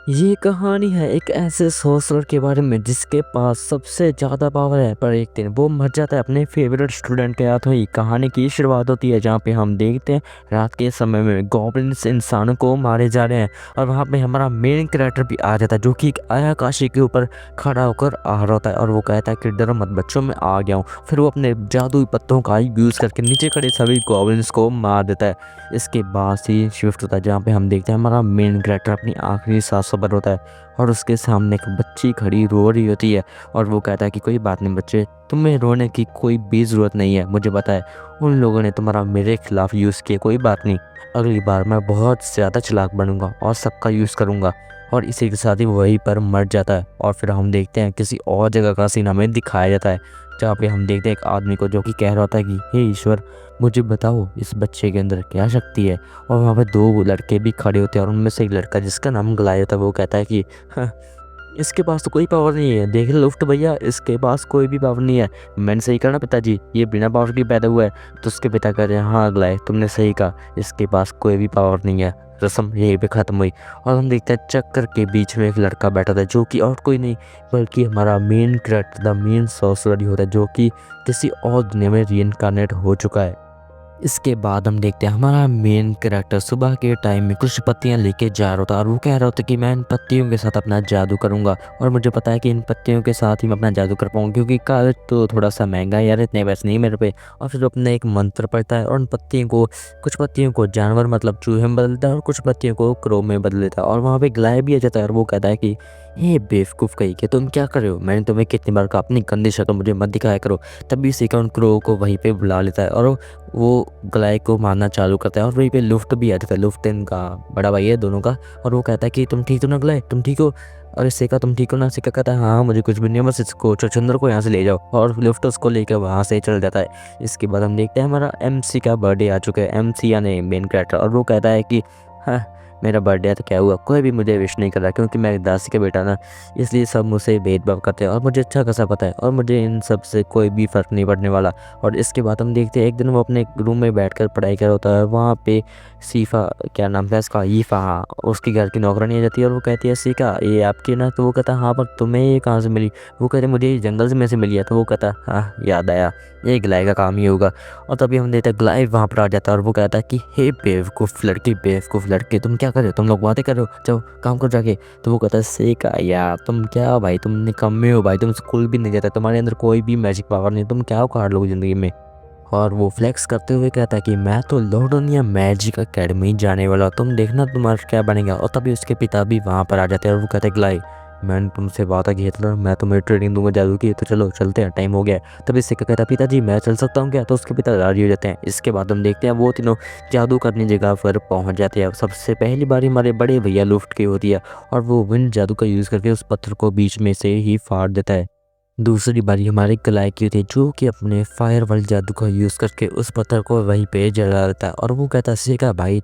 ये कहानी है एक ऐसे सोर्सर के बारे में जिसके पास सबसे ज़्यादा पावर है, पर एक दिन वो मर जाता है अपने फेवरेट स्टूडेंट के हाथों ही। कहानी की शुरुआत होती है जहाँ पे हम देखते हैं रात के समय में गॉब्लिन्स इंसानों को मारे जा रहे हैं, और वहाँ पे हमारा मेन कैरेक्टर भी आ जाता है जो कि एक आकाशी के ऊपर खड़ा होकर आ रहा होता है, और वो कहता है कि डरो मत बच्चों, मैं आ गया हूँ। फिर वो अपने जादुई पत्तों का यूज़ करके नीचे खड़े सभी गॉब्लिन्स को मार देता है। इसके बाद ही शिफ्ट होता है जहाँ पे हम देखते हैं हमारा मेन कैरेक्टर अपनी आखिरी सांसों पर होता है, और उसके सामने एक बच्ची खड़ी रो रही होती है, और वो कहता है कि कोई बात नहीं बच्चे, तुम्हें रोने की कोई भी ज़रूरत नहीं है। मुझे पता है उन लोगों ने तुम्हारा मेरे खिलाफ यूज़ किया, कोई बात नहीं, अगली बार मैं बहुत ज़्यादा चालाक बनूंगा और सबका यूज़ करूंगा। और इसी के साथ ही वहीं पर मर जाता है। और फिर हम देखते हैं किसी और जगह का सीन हमें दिखाया जाता है जहाँ पे हम देखते हैं एक आदमी को जो कि कह रहा होता है कि हे ईश्वर, मुझे बताओ इस बच्चे के अंदर क्या शक्ति है। और वहाँ पे दो लड़के भी खड़े होते हैं, और उनमें से एक लड़का जिसका नाम गलाय होता है वो कहता है कि "हाँ, इसके पास तो कोई पावर नहीं है, देख लुफ्ट भैया, इसके पास कोई भी पावर नहीं है। मैंने सही कहा ना पिताजी, ये बिना पावर के पैदा हुआ है। तो उसके पिता कह रहे हैं हाँ गलाय, तुमने सही कहा, इसके पास कोई भी पावर नहीं है। रस्म यहीं पे ख़त्म हुई। और हम देखते हैं चक्कर के बीच में एक लड़का बैठा था जो कि और कोई नहीं बल्कि हमारा main character the main sorcerer होता है, जो कि किसी और दुनिया में रीइंकार्नेट हो चुका है। इसके बाद हम देखते हैं हमारा मेन कैरेक्टर सुबह के टाइम में कुछ पत्तियां लेके जा रहा होता है, और वो कह रहा होता है कि मैं इन पत्तियों के साथ अपना जादू करूंगा, और मुझे पता है कि इन पत्तियों के साथ ही मैं अपना जादू कर पाऊंगा क्योंकि कागज तो थोड़ा सा महंगा है यार, इतने पैसे नहीं मेरे पे। और फिर वो अपना एक मंत्र पढ़ता है और उन पत्तियों को, कुछ पत्तियों को जानवर मतलब चूहे में बदल देता है और कुछ पत्तियों को क्रो में बदल देता है। और वहाँ पे ग्लाय भी आ जाता है, और वो कहता है कि हे बेवकूफ़ कहीं के, तुम क्या कर रहे हो, मैंने तुम्हें कितनी बार कहा अपनी गंदी शक्ल मुझे मत दिखाया करो। तभी सीखा उन क्रो को वहीं पे बुला लेता है, और वो ग्लाय को मारना चालू करता है। और वहीं पे लुफ्ट भी आ जाता है, लुफ्ट इनका बड़ा भाई है दोनों का। और वो कहता है कि तुम ठीक हो ना ग्लाय, तुम ठीक हो। और सिक्का तुम ठीक हो ना। सिक्का कहता है हाँ मुझे कुछ भी नहीं है, बस इसको चुचंदर को यहाँ से ले जाओ। और लुफ्ट उसको लेकर वहाँ से चल जाता है। इसके बाद हम देखते हैं हमारा MC का बर्थडे आ चुका है, MC यानी मेन कैरेक्टर। और वो कहता है कि हाँ मेरा बर्थडे है तो क्या हुआ, कोई भी मुझे विश नहीं कर रहा क्योंकि मैं एक दासी का बेटा ना, इसलिए सब मुझसे भेदभाव करते हैं, और मुझे अच्छा खासा पता है, और मुझे इन सब से कोई भी फ़र्क नहीं पड़ने वाला। और इसके बाद हम देखते हैं एक दिन वो अपने रूम में बैठकर पढ़ाई कर रहा होता है। वहाँ पे सीफ़ा, क्या नाम था इसका, ईफ़ा, हाँ, उसके घर की नौकरानी आ जाती है, और वो कहती है सीका ये आपकी ना। तो वो कहता है हाँ पर तुम्हें ये कहाँ से मिली। वो कहते मुझे ये जंगल से में से मिली है। तो वो कहता है हाँ याद आया, ये ग्लाय का काम ही होगा। और तभी हम देखते हैं ग्लाय वहाँ पर आ जाता है, और वो कहता है कि हे बेवकूफ़ लड़की, तुम क्या कर रहे हो, तुम लोग बातें कर रहे हो, जाओ काम करो जाके। तो वो कहता है सीका यार तुम क्या भाई, तुम निकम्मे हो भाई, तुम स्कूल भी नहीं जाते, तुम्हारे अंदर कोई भी मैजिक पावर नहीं, तुम क्या उखाड़ लोगे ज़िंदगी में। और वो फ्लेक्स करते हुए कहता है कि मैं तो लॉर्डोनिया मैजिक एकेडमी जाने वाला हूँ, तुम देखना तुम्हारा क्या बनेगा। और तभी उसके पिता भी वहाँ पर आ जाते हैं, और वो कहते हैं ग्लाई, मैंने तुमसे वादा किया था ना, मैं तुम्हें ट्रेनिंग दूंगा जादू की, तो चलो चलते हैं, टाइम हो गया है। तभी सिक्का कहता है पिताजी मैं चल सकता हूँ क्या। तो उसके पिता राजी हो जाते हैं। इसके बाद हम देखते हैं वो तीनों जादू करने जगह पर पहुँच जाते हैं। सबसे पहली बारी हमारे बड़े भैया लुफ्ट की होती है, और वो विंड जादू का यूज़ करके उस पत्थर को बीच में से ही फाड़ देता है। दूसरी बारी हमारे कलाई की थी जो कि अपने फायर वाले जादू का यूज़ करके उस पत्थर को वहीं पे जला देता है। और वो कहता है सिका भाई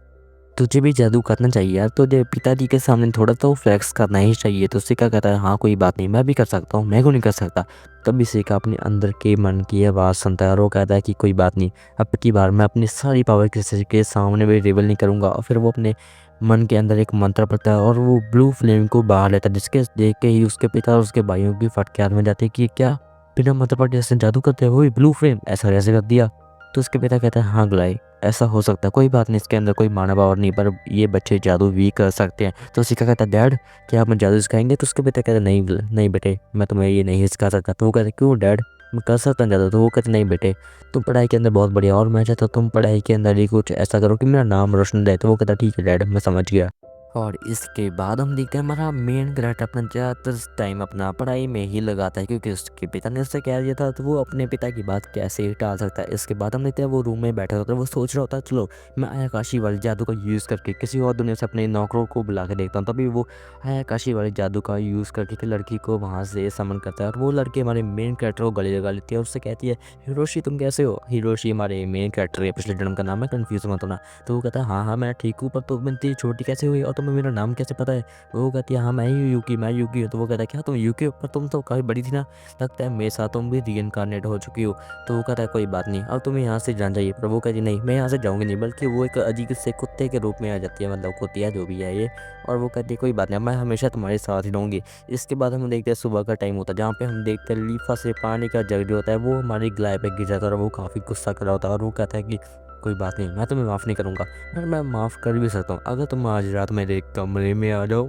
तुझे भी जादू करना चाहिए यार, तुझे पिताजी के सामने थोड़ा तो फ्लेक्स करना ही चाहिए। तो सिका कहता है हाँ कोई बात नहीं, मैं भी कर सकता हूँ, मैं क्यों नहीं कर सकता। तभी सिका अपने अंदर के मन की आवाज़ सुनता है, और वो कहता है कि कोई बात नहीं, अब की बार मैं अपनी सारी पावर किसी के सामने भी रिवील नहीं करूँगा। और फिर वो अपने मन के अंदर एक मंत्र पढ़ता है, और वो ब्लू फ्लेम को बाहर लेता है, जिसके देख के ही उसके पिता और उसके भाइयों की फटकार में जाती है कि क्या बिना मंत्र पढ़े जैसे जादू करते हैं, वही ब्लू फ्लेम ऐसा कैसे कर दिया। तो उसके पिता कहता है हाँ ग्लाई, ऐसा हो सकता है, कोई बात नहीं, इसके अंदर कोई मानव पावर नहीं, पर ये बच्चे जादू भी कर सकते हैं। तो सिक्का कहता है डैड क्या आप मुझे जादू सिखाएंगे। तो उसके पिता कहता है नहीं नहीं बेटे, मैं तुम्हें ये नहीं सिखा सकता। तो वो कहते क्यों डैड, मैं कर सकता हूँ जादू। तो वो कहते नहीं बेटे, तुम पढ़ाई के अंदर बहुत बढ़िया, और मैं चाहता हूँ तुम पढ़ाई के अंदर ही कुछ ऐसा करो कि मेरा नाम रोशन रहे। तो वो कहता ठीक है डैड, मैं समझ गया। और इसके बाद हम देखते हैं हमारा मेन कैरेक्टर अपना ज़्यादातर टाइम अपना पढ़ाई में ही लगाता है, क्योंकि उसके पिता ने उससे कह दिया था, तो वो अपने पिता की बात कैसे टाल सकता है। इसके बाद हम देखते हैं वो रूम में बैठा होता है, वो सोच रहा होता है चलो मैं आयाकाशी वाले जादू का यूज़ करके किसी और दुनिया से अपने नौकरों को बुला के देखता हूँ। तभी वो आयाकाशी वाले जादू का यूज़ करके एक लड़की को वहाँ से समन करता है, और वो लड़की हमारे मेन कैरेक्टर को गले लगा लेती है और उससे कहती है हिरोशी तुम कैसे हो। हिरोशी हमारे मेन कैरेक्टर है, पिछले जन्म का नाम है, कन्फ्यूज़ मत होना। तो वो कहता है हाँ हाँ मैं ठीक हूँ, पर तुम इतनी छोटी कैसे हुई और तुम्हें मेरा नाम कैसे पता है? वो कहती है हाँ मैं ही यूकी, मैं यूकी हूँ। तो वो कहता है क्या तुम यूकी हो? पर तुम तो काफ़ी बड़ी थी ना, लगता है मेरे साथ तुम भी रीइंकार्नेट हो चुकी हो। तो वो कहता है कोई बात नहीं, अब तुम यहाँ से जाना चाहिए। पर वो कहती नहीं मैं यहाँ से जाऊँगी नहीं, बल्कि वो एक अजीब से कुत्ते के रूप में आ जाती है, मतलब कुतिया जो भी है ये। और वो कहती है कोई बात नहीं, मैं हमेशा तुम्हारे साथ ही रहूँगी। इसके बाद हम देखते हैं सुबह का टाइम होता है, जहाँ पे हम देखते हैं लीफा से पानी का जग जो होता है वो हमारी गलाय पे गिर जाता है, और वो काफ़ी गुस्सा कर रहा होता है। और वो कहता है कि कोई बात नहीं, मैं तुम्हें माफ़ नहीं करूँगा, पर मैं माफ़ कर भी सकता हूँ अगर तुम आज रात मेरे कमरे में आ जाओ।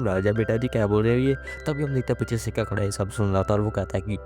राजा बेटा जी क्या बोल रहे हो ये? तभी हम देखते हैं पीछे सिक्का खड़ा है, सब सुन रहा था। और वो कहता है कि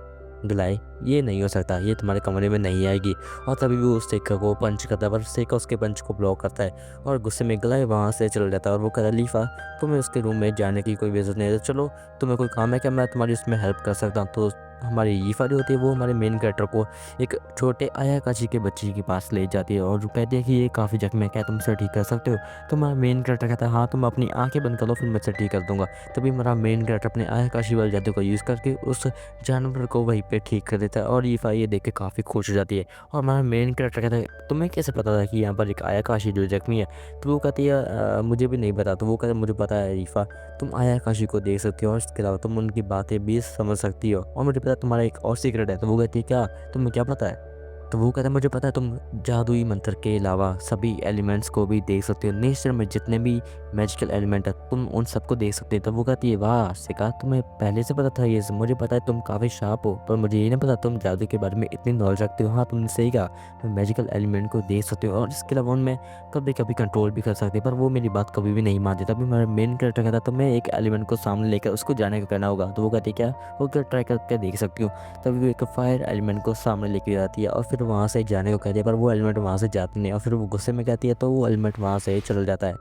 गलाय ये नहीं हो सकता, ये तुम्हारे कमरे में नहीं आएगी। और तभी वो उस सिक्का को पंच करता है, पर सिक्का उसके पंच को ब्लॉक करता है, और गुस्से में गलाय वहाँ से चल जाता है। और वो कहता है लीफा तुम्हें उसके रूम में जाने की कोई ज़रूरत नहीं है, तो चलो तुम्हें कोई काम है क्या, मैं तुम्हारी उसमें हेल्प कर सकता हूँ। तो हमारी ईफा जो होती है वो हमारे मेन कैरेक्टर को एक छोटे आयाकाशी के बच्चे के पास ले जाती है, और वो कहती है कि ये काफ़ी जख्म है, क्या तुम इसे ठीक कर सकते हो? तो हमारा मेन कैरेक्टर कहता है हाँ तुम अपनी आंखें बंद कर लो, फिर मैं इसे ठीक कर दूंगा। तभी हमारा मेन कैरेक्टर अपने आयाकाशी वाले जादू का यूज़ करके उस जानवर को वहीं पे ठीक कर देता है, और ईफा ये देख के काफ़ी खुश हो जाती है। और हमारा मेन कैरेक्टर कहता है तुम्हें कैसे पता था कि यहाँ पर एक आयाकाशी जो जख्मी है? तो वो कहती है मुझे भी नहीं पता। तो वो कहता है मुझे पता है ईफा, तुम आयाकाशी को देख सकती हो, और इसके अलावा तुम उनकी बातें भी समझ सकती हो, और मुझे पता है तुम्हारा एक और सीक्रेट है। तो वो कहती है क्या, तुम्हें क्या पता है? तो वो कहता है मुझे पता है तुम जादुई मंत्र के अलावा सभी एलिमेंट्स को भी देख सकते हो, नेचर में जितने भी मैजिकल एलिमेंट है तुम उन सबको देख सकते हो। तो वो कहती है वाह सिका, तुम्हें पहले से पता था ये सब? मुझे पता है तुम काफ़ी शार्प हो, पर मुझे ये नहीं पता तुम जादू के बारे में इतनी नॉलेज रखते हो। हाँ तुमने सही कहा, तुम मैजिकल एलिमेंट को देख सकते हो, और इसके अलावा उनमें कभी कभी कंट्रोल भी कर सकते हो। पर वो मेरी बात कभी भी नहीं मानते। तभी मेरा मेन कैरेक्टर कहता है तुम्हें एक एलिमेंट को सामने लेकर उसको जाने का करना होगा। तो वो कहती है क्या? वो क्या ट्राई करके देख सकती हूँ। तभी वो एक फायर एलिमेंट को सामने लेके जाती है, और फिर वहाँ से जाने को कहती है, पर वो एलिमेंट वहाँ से जाती नहीं, और फिर वो गुस्से में कहती है तो वो एलिमेंट वहाँ से चल जाता है।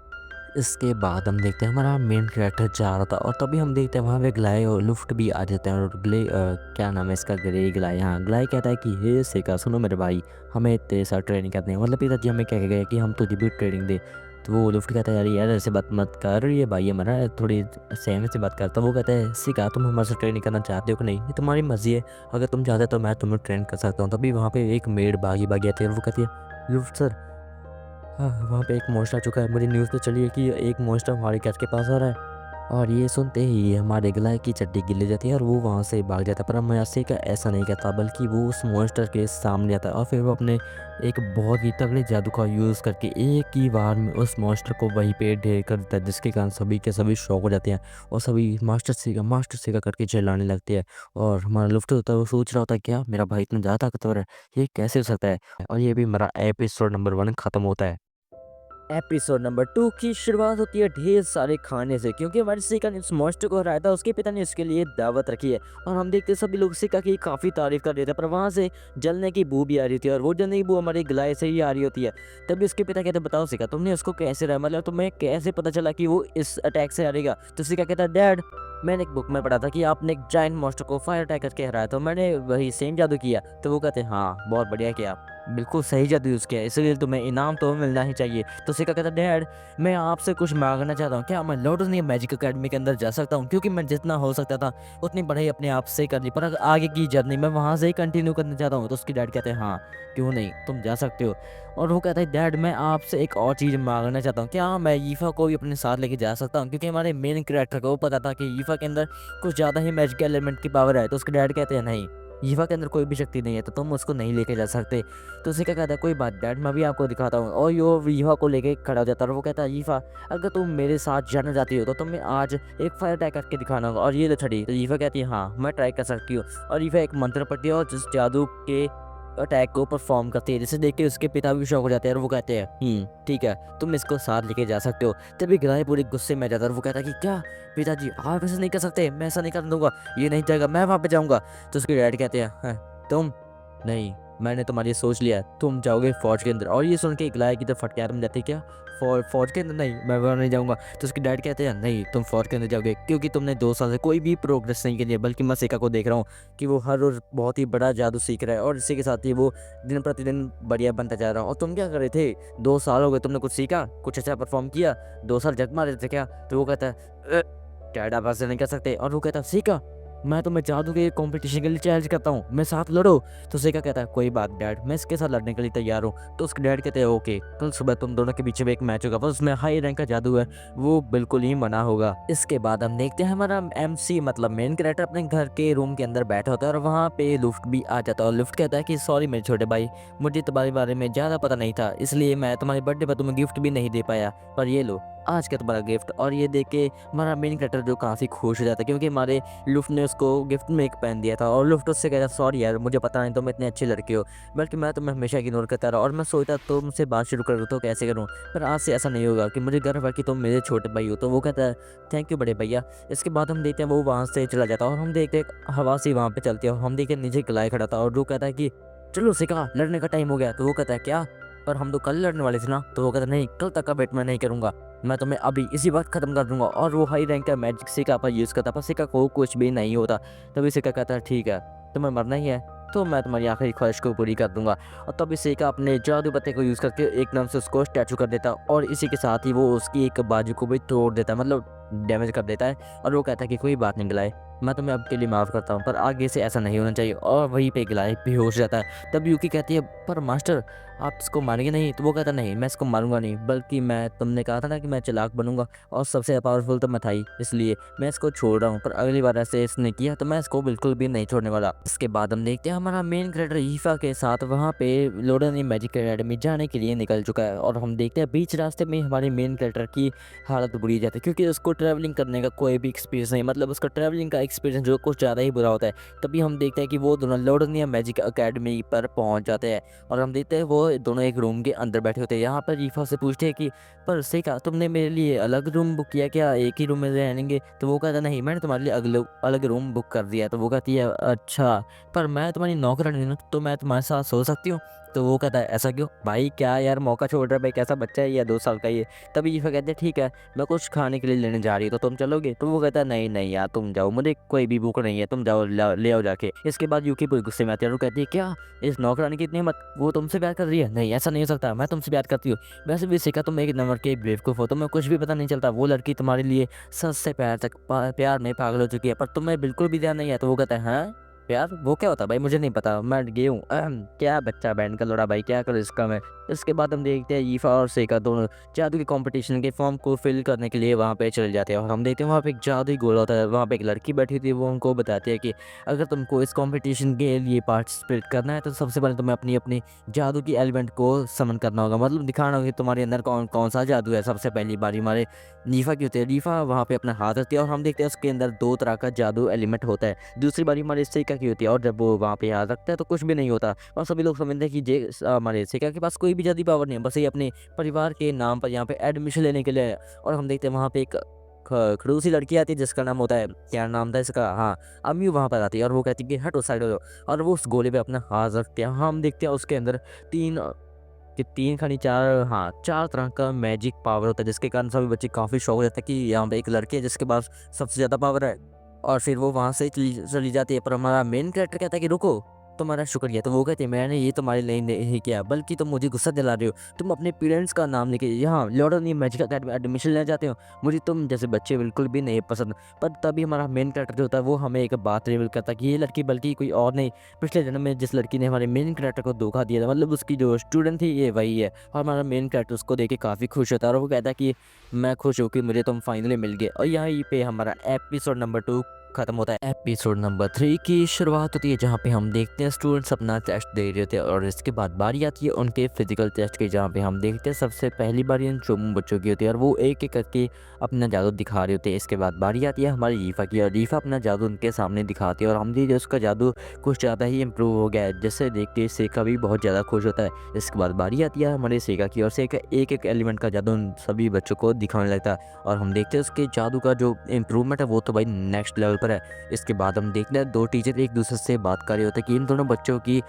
इसके बाद हम देखते हैं हमारा मेन कैरेक्टर जा रहा था, और तभी हम देखते हैं वहाँ पे ग्लाय और लुफ्ट भी आ जाते हैं। और क्या नाम है इसका, ग्रे ग्लाय। हाँ ग्लाय कहता है कि हे सिका सुनो मेरे भाई, हमें तेरे साथ ट्रेनिंग करते हैं, मतलब पिताजी हमें कह के गए कि हम तुझे भी ट्रेनिंग दे। तो वो लुफ्ट कहता है यार यार ऐसे बात मत कर, ये भाई हमारा थोड़ी सहमे से बात करता। वो कहता है सिका तुम हमारे साथ ट्रेनिंग करना चाहते हो कि नहीं, ये तुम्हारी मर्जी है, अगर तुम चाहते हो तो मैं तुम्हें ट्रेन कर सकता हूँ। तभी वहाँ पे एक मेड भागी भागी आती है, और वो कहती है लुफ्ट सर, हाँ, वहाँ पे एक मॉन्स्टर आ चुका है, मुझे न्यूज़ तो चली है कि एक मॉन्स्टर हमारे कैच के पास आ रहा है। और ये सुनते ही हमारे गलाय की चड्डी गिर जाती है, और वो वहाँ से भाग जाता है। पर मयासी का ऐसा नहीं कहता, बल्कि वो उस मॉन्स्टर के सामने आता है, और फिर वो अपने एक बहुत ही तगड़े जादू का यूज़ करके एक ही बार में उस मॉन्स्टर को वहीं पे ढेर कर देता है, जिसके कारण सभी के सभी शॉक हो जाते हैं, और सभी मास्टर सीगा करके चिल्लाने लगते हैं। और हमारा लुफ्ट होता है वो सोच रहा होता है क्या मेरा भाई इतना ज़्यादा ताकतवर है, ये कैसे हो सकता है? और ये भी हमारा एपिसोड नंबर 1 खत्म होता है। एपिसोड नंबर 2 की शुरुआत होती है ढेर सारे खाने से, क्योंकि हमारे सिका ने उस मॉन्स्टर को हराया था, उसके पिता ने उसके लिए दावत रखी है। और हम देखते हैं सभी लोग सिका की काफ़ी तारीफ कर रहे थे, पर वहाँ से जलने की बू भी आ रही थी, और वो जलने की बू हमारे गलाय से ही आ रही होती है। तभी उसके पिता कहते बताओ सिका तुमने उसको कैसे रहा, मतलब तुम्हें कैसे पता चला कि वो इस अटैक से हारेगा? तो सिका कहता है डैड मैंने एक बुक में पढ़ा था कि आपने एक जायंट मॉन्स्टर को फायर अटैक करके हराया, तो मैंने वही सेम जादू किया। तो वो कहते हैं हाँ बहुत बढ़िया किया, बिल्कुल सही जादू यूज़ किया, इसलिए तुम्हें इनाम तो मिलना ही चाहिए। तो सिका कहता डैड मैं आपसे कुछ मांगना चाहता हूँ, क्या मैं लोटस नहीं मैजिक अकेडमी के अंदर जा सकता हूँ? क्योंकि मैं जितना हो सकता था उतनी पढ़ाई अपने आप से कर ली, पर अगर आगे की जर्नी मैं वहाँ से ही कंटिन्यू करना चाहता हूँ। तो उसकी डैड कहते हैं हाँ क्यों नहीं, तुम जा सकते हो। और वो कहता है डैड मैं आपसे एक और चीज़ मांगना चाहता हूँ, क्या मैं ईफा को भी अपने साथ लेके जा सकता हूँ? क्योंकि हमारे मेन कैरेक्टर को पता था कि ईफा के अंदर कुछ ज़्यादा ही मैजिकल एलिमेंट की पावर है। तो उसके डैड कहते हैं नहीं, ईफा के अंदर कोई भी शक्ति नहीं है, तो तुम उसको नहीं लेके जा सकते। तो उसे क्या कहता है कोई बात डैड मैं भी आपको दिखाता हूँ, और यो ईफा को लेके खड़ा हो जाता है। और वो कहता है ईफा अगर तुम मेरे साथ जाना चाहती हो तो तुम्हें आज एक फायर अटैक करके दिखाना होगा, और ये तो छड़ी। तो ईफा कहती है हाँ मैं ट्राई कर सकती हूँ, और ईफा एक मंत्र पढ़ती है और जिस जादू के अटैक को परफॉर्म करती है, जिसे देख के उसके पिता भी शौक हो जाते हैं, और वो कहते हैं ठीक है तुम इसको साथ लेके जा सकते हो। तभी गिलाय पूरी गुस्से में आ जाता है, और वो कहता है कि क्या पिताजी आप ऐसा नहीं कर सकते, मैं ऐसा नहीं कर दूंगा, ये नहीं जाएगा, मैं वहाँ पे जाऊँगा। तो उसके डैड कहते हैं तुम नहीं, मैंने तुम्हारी सोच लिया है, तुम जाओगे फौज के अंदर। और ये सुन के गिलाय की तो फटकार में जाती है, क्या फौज के अंदर? नहीं मैं वहाँ नहीं जाऊँगा। तो उसके डैड कहते हैं नहीं तुम फौज के अंदर जाओगे, क्योंकि तुमने 2 साल से कोई भी प्रोग्रेस नहीं करी है, बल्कि मैं सिका को देख रहा हूँ कि वो हर रोज़ बहुत ही बड़ा जादू सीख रहा है, और इसी के साथ ही वो दिन प्रतिदिन बढ़िया बनता जा रहा है। और तुम क्या कर रहे थे? 2 साल हो गए, तुमने कुछ सीखा, कुछ अच्छा परफॉर्म किया? 2 साल जग मारे थे क्या? तो वो कहता है डैड आप ऐसे नहीं कर सकते। और वो कहता है सीखा मैं तुम्हें जादू के कंपटीशन के लिए चैलेंज करता हूँ, मैं साथ लड़ो। तो सेका कहता है कोई बात डैड, मैं इसके साथ लड़ने के लिए तैयार हूँ। तो उसके डैड कहते हैं ओके, कल सुबह तुम दोनों के बीच में एक मैच होगा, पर उसमें हाई रैंक का जादू है, वो बिल्कुल ही मना होगा। इसके बाद हम देखते हैं हमारा MC मतलब मेन कैरेक्टर अपने घर के रूम के अंदर बैठा होता है और वहाँ पे लुफ्ट भी आ जाता है। और लुफ्ट कहता है कि सॉरी मेरे छोटे भाई, मुझे तुम्हारे बारे में ज़्यादा पता नहीं था, इसलिए मैं तुम्हारे बर्थडे पर तुम्हें गिफ्ट भी नहीं दे पाया, पर ये लो आज का तुम्हारा गिफ्ट। और ये देख के हमारा मेन कैरेक्टर जो काफ़ी खुश हो जाता है, क्योंकि हमारे लुफ्ट ने उसको गिफ्ट में एक पेन दिया था। और लुफ्ट उससे कहता सॉरी यार, मुझे पता नहीं तुम इतने अच्छे लड़के हो, बल्कि मैं तुम्हें हमेशा इग्नोर करता रहा और मैं सोचता तुमसे बात शुरू करूँ तो कैसे करूँ, पर आज से ऐसा नहीं होगा कि मुझे गर्व है कि तुम मेरे छोटे भाई हो। तो वो कहता है थैंक यू बड़े भैया। इसके बाद हम देखते हैं वो वहाँ से चला जाता है और हम देखते हैं हवा से वहाँ पे चलती है और हम देखते हैं नीचे गलाय खड़ा था और वो कहता है कि चलो सिका लड़ने का टाइम हो गया। तो वो कहता है क्या, पर हम तो कल लड़ने वाले थे ना। तो वो कहता है नहीं, कल तक का वेट मैं नहीं करूँगा, मैं तुम्हें अभी इसी वक्त खत्म कर दूंगा। और वो हाई रैंक का मैजिक सिक्का पर यूज़ करता, पर सिक्का को कुछ भी नहीं होता। तभी सिक्का कहता है ठीक है, तुम्हें मरना ही है तो मैं तुम्हारी आखिरी ख्वाहिश को पूरी कर दूंगा। और तभी सिक्का अपने जादू पत्ते को यूज़ करके एकदम से उसको स्टैचू कर देता और इसी के साथ ही वो उसकी एक बाजू को भी तोड़ देता, मतलब डैमेज कर देता है। और वो कहता है कि कोई बात नहीं गिलाए, मैं तुम्हें अब के लिए माफ़ करता हूँ, पर आगे से ऐसा नहीं होना चाहिए। और वहीं पे गिलाए बेहोश जाता है। तब यूकी कहती है पर मास्टर आप इसको मारेंगे नहीं। तो वो कहता नहीं, मैं इसको मारूंगा नहीं, बल्कि मैं तुमने कहा था ना कि मैं चालाक बनूंगा और सबसे पावरफुल तो मैं था ही, इसलिए मैं इसको छोड़ रहा हूँ, पर अगली बार ऐसे इसने किया तो मैं इसको बिल्कुल भी नहीं छोड़ने वाला। इसके बाद हम देखते हैं हमारा मेन कैरेक्टर ईफा के साथ वहाँ पे लोडन मैजिक एकेडमी जाने के लिए निकल चुका है। और हम देखते हैं बीच रास्ते में हमारे मेन कैरेक्टर की हालत बुरी जाती है, क्योंकि उसको ट्रैवलिंग करने का कोई भी एक्सपीरियंस नहीं, मतलब उसका ट्रैवलिंग का एक्सपीरियंस जो कुछ ज़्यादा ही बुरा होता है। तभी हम देखते हैं कि वो दोनों लोडनिया मैजिक एकेडमी पर पहुंच जाते हैं और हम देखते हैं वो दोनों एक रूम के अंदर बैठे होते हैं। यहाँ पर ईफा से पूछते हैं कि पर सिका तुमने मेरे लिए अलग रूम बुक किया क्या, एक ही रूम में रहेंगे। तो वो कहता नहीं, मैंने तुम्हारे लिए अलग रूम बुक कर दिया। तो वो कहती है अच्छा, पर मैं तुम्हारी नौकरानी हूं, तो मैं तुम्हारे साथ सो सकती हूँ। तो वो कहता है ऐसा क्यों भाई, क्या यार मौका छोड़ रहा है भाई, कैसा बच्चा है या 2 साल का ही है। तभी ईफा कहते हैं ठीक है, मैं कुछ खाने के लिए लेने जा रही हूँ, तो तुम चलोगे। तो वो कहता है नहीं नहीं यार तुम जाओ, मुझे कोई भी भूख नहीं है, तुम जाओ ले आओ जाके। इसके बाद यूकी पूरी गुस्से में आती है और वो कहती है क्या इस नौकरानी की इतनी हिम्मत, वो तुमसे प्यार कर रही है, नहीं ऐसा नहीं हो सकता, मैं तुमसे प्यार करती हूँ। वैसे भी सिखा तुम एक नंबर के बेवकूफ़ हो, तुम्हें कुछ भी पता नहीं चलता, वो लड़की तुम्हारे लिए सच से प्यार में पागल हो चुकी है, पर तुम्हें बिल्कुल भी ध्यान नहीं है। तो वो कहता है हाँ प्यार वो क्या होता है भाई, मुझे नहीं पता, मैं गे हूँ क्या बच्चा बैंड का लोड़ा भाई, क्या करो इसका मैं। इसके बाद हम देखते हैं ईफा और सेका दोनों जादू के कंपटीशन के फॉर्म को फिल करने के लिए वहाँ पे चले जाते हैं। और हम देखते हैं वहाँ पे एक जादुई गोला होता है, वहाँ पे एक लड़की बैठी थी, वो उनको बताती है कि अगर तुमको इस कंपटीशन के लिए पार्टिसिपेट करना है तो सबसे पहले तुम्हें अपनी अपनी जादू की एलिमेंट को समन करना होगा, मतलब दिखाना होगा कि तुम्हारे अंदर कौन कौन सा जादू है। सबसे पहली बारी हमारे लीफा की होती है, लीफा वहाँ पे अपना हाथ रखती है और हम देखते हैं उसके अंदर 2 तरह का जादू एलिमेंट होता है। दूसरी बारी हमारे सिक्का की होती है और जब वो वहाँ पे हाथ रखता है तो कुछ भी नहीं होता और सभी लोग समझते हैं कि हमारे सिक्का के पास कोई भी जादुई पावर नहीं है, बस ये अपने परिवार के नाम पर यहाँ पे एडमिशन लेने के लिए है। और हम देखते हैं वहाँ पे एक खड़ूसी लड़की आती है जिसका नाम होता है, क्या नाम था इसका, हाँ अम्मी वहाँ पर आती है और वो कहती है कि हटो साइड हो जाओ। और वो उस गोले पे अपना हाथ रखते हैं, हम देखते हैं उसके अंदर 3 खानी 4, हाँ 4 तरह का मैजिक पावर होता है, जिसके कारण सभी बच्चे काफ़ी शौक हो जाते हैं कि यहाँ पे एक लड़की है जिसके पास सबसे ज़्यादा पावर है। और फिर वो वहाँ से चली जाती है, पर हमारा मेन कैरेक्टर कहता है कि रुको तुम्हारा शुक्रिया। तो वो कहते हैं मैंने ये तुम्हारे लिए नहीं किया, बल्कि तुम मुझे गुस्सा दिला रहे हो, तुम अपने पेरेंट्स का नाम लेके यहाँ लॉर्ड मैजिक अकेडमी एडमिशन लेना चाहते हो, मुझे तुम जैसे बच्चे बिल्कुल भी नहीं पसंद। पर तभी हमारा मेन कैरेक्टर जो होता है वो हमें एक बात रिवील करता है कि ये लड़की बल्कि कोई और नहीं, पिछले जन्म में जिस लड़की ने हमारे मेन कैरेक्टर को धोखा दिया था, मतलब उसकी जो स्टूडेंट थी ये वही है। और हमारा मेन कैरेक्टर उसको देख के काफ़ी खुश होता है और वो कहता है कि मैं खुश हूँ कि मुझे तुम फाइनली मिल गए। और यहीं पे हमारा एपिसोड नंबर 2 खत्म होता है। एपिसोड नंबर 3 की शुरुआत होती है, जहाँ पे हम देखते हैं स्टूडेंट्स अपना टेस्ट दे रहे होते हैं और इसके बाद बारी आती है उनके फिजिकल टेस्ट की, जहाँ पे हम देखते हैं सबसे पहली बारी इन चोमू बच्चों की होती है और वो एक एक करके अपना जादू दिखा रहे होते हैं। इसके बाद बारी आती है हमारी रीफा की और रीफा अपना जादू उनके सामने दिखाती है और हम देखते उसका जादू कुछ ज़्यादा ही इम्प्रूव हो गया है, जिससे देख के सेका भी बहुत ज़्यादा खुश होता है। इसके बाद बारी आती है हमारे सेका की और सेका एक एक एलिमेंट का जादू उन सभी बच्चों को दिखाने लगता है और हम देखते हैं उसके जादू का जो इम्प्रूवमेंट है वो तो भाई नेक्स्ट लेवल पर है। इसके बाद हम देखते हैं 2 टीचर एक दूसरे से बात कर रहे होते हैं कि इन दोनों बच्चों की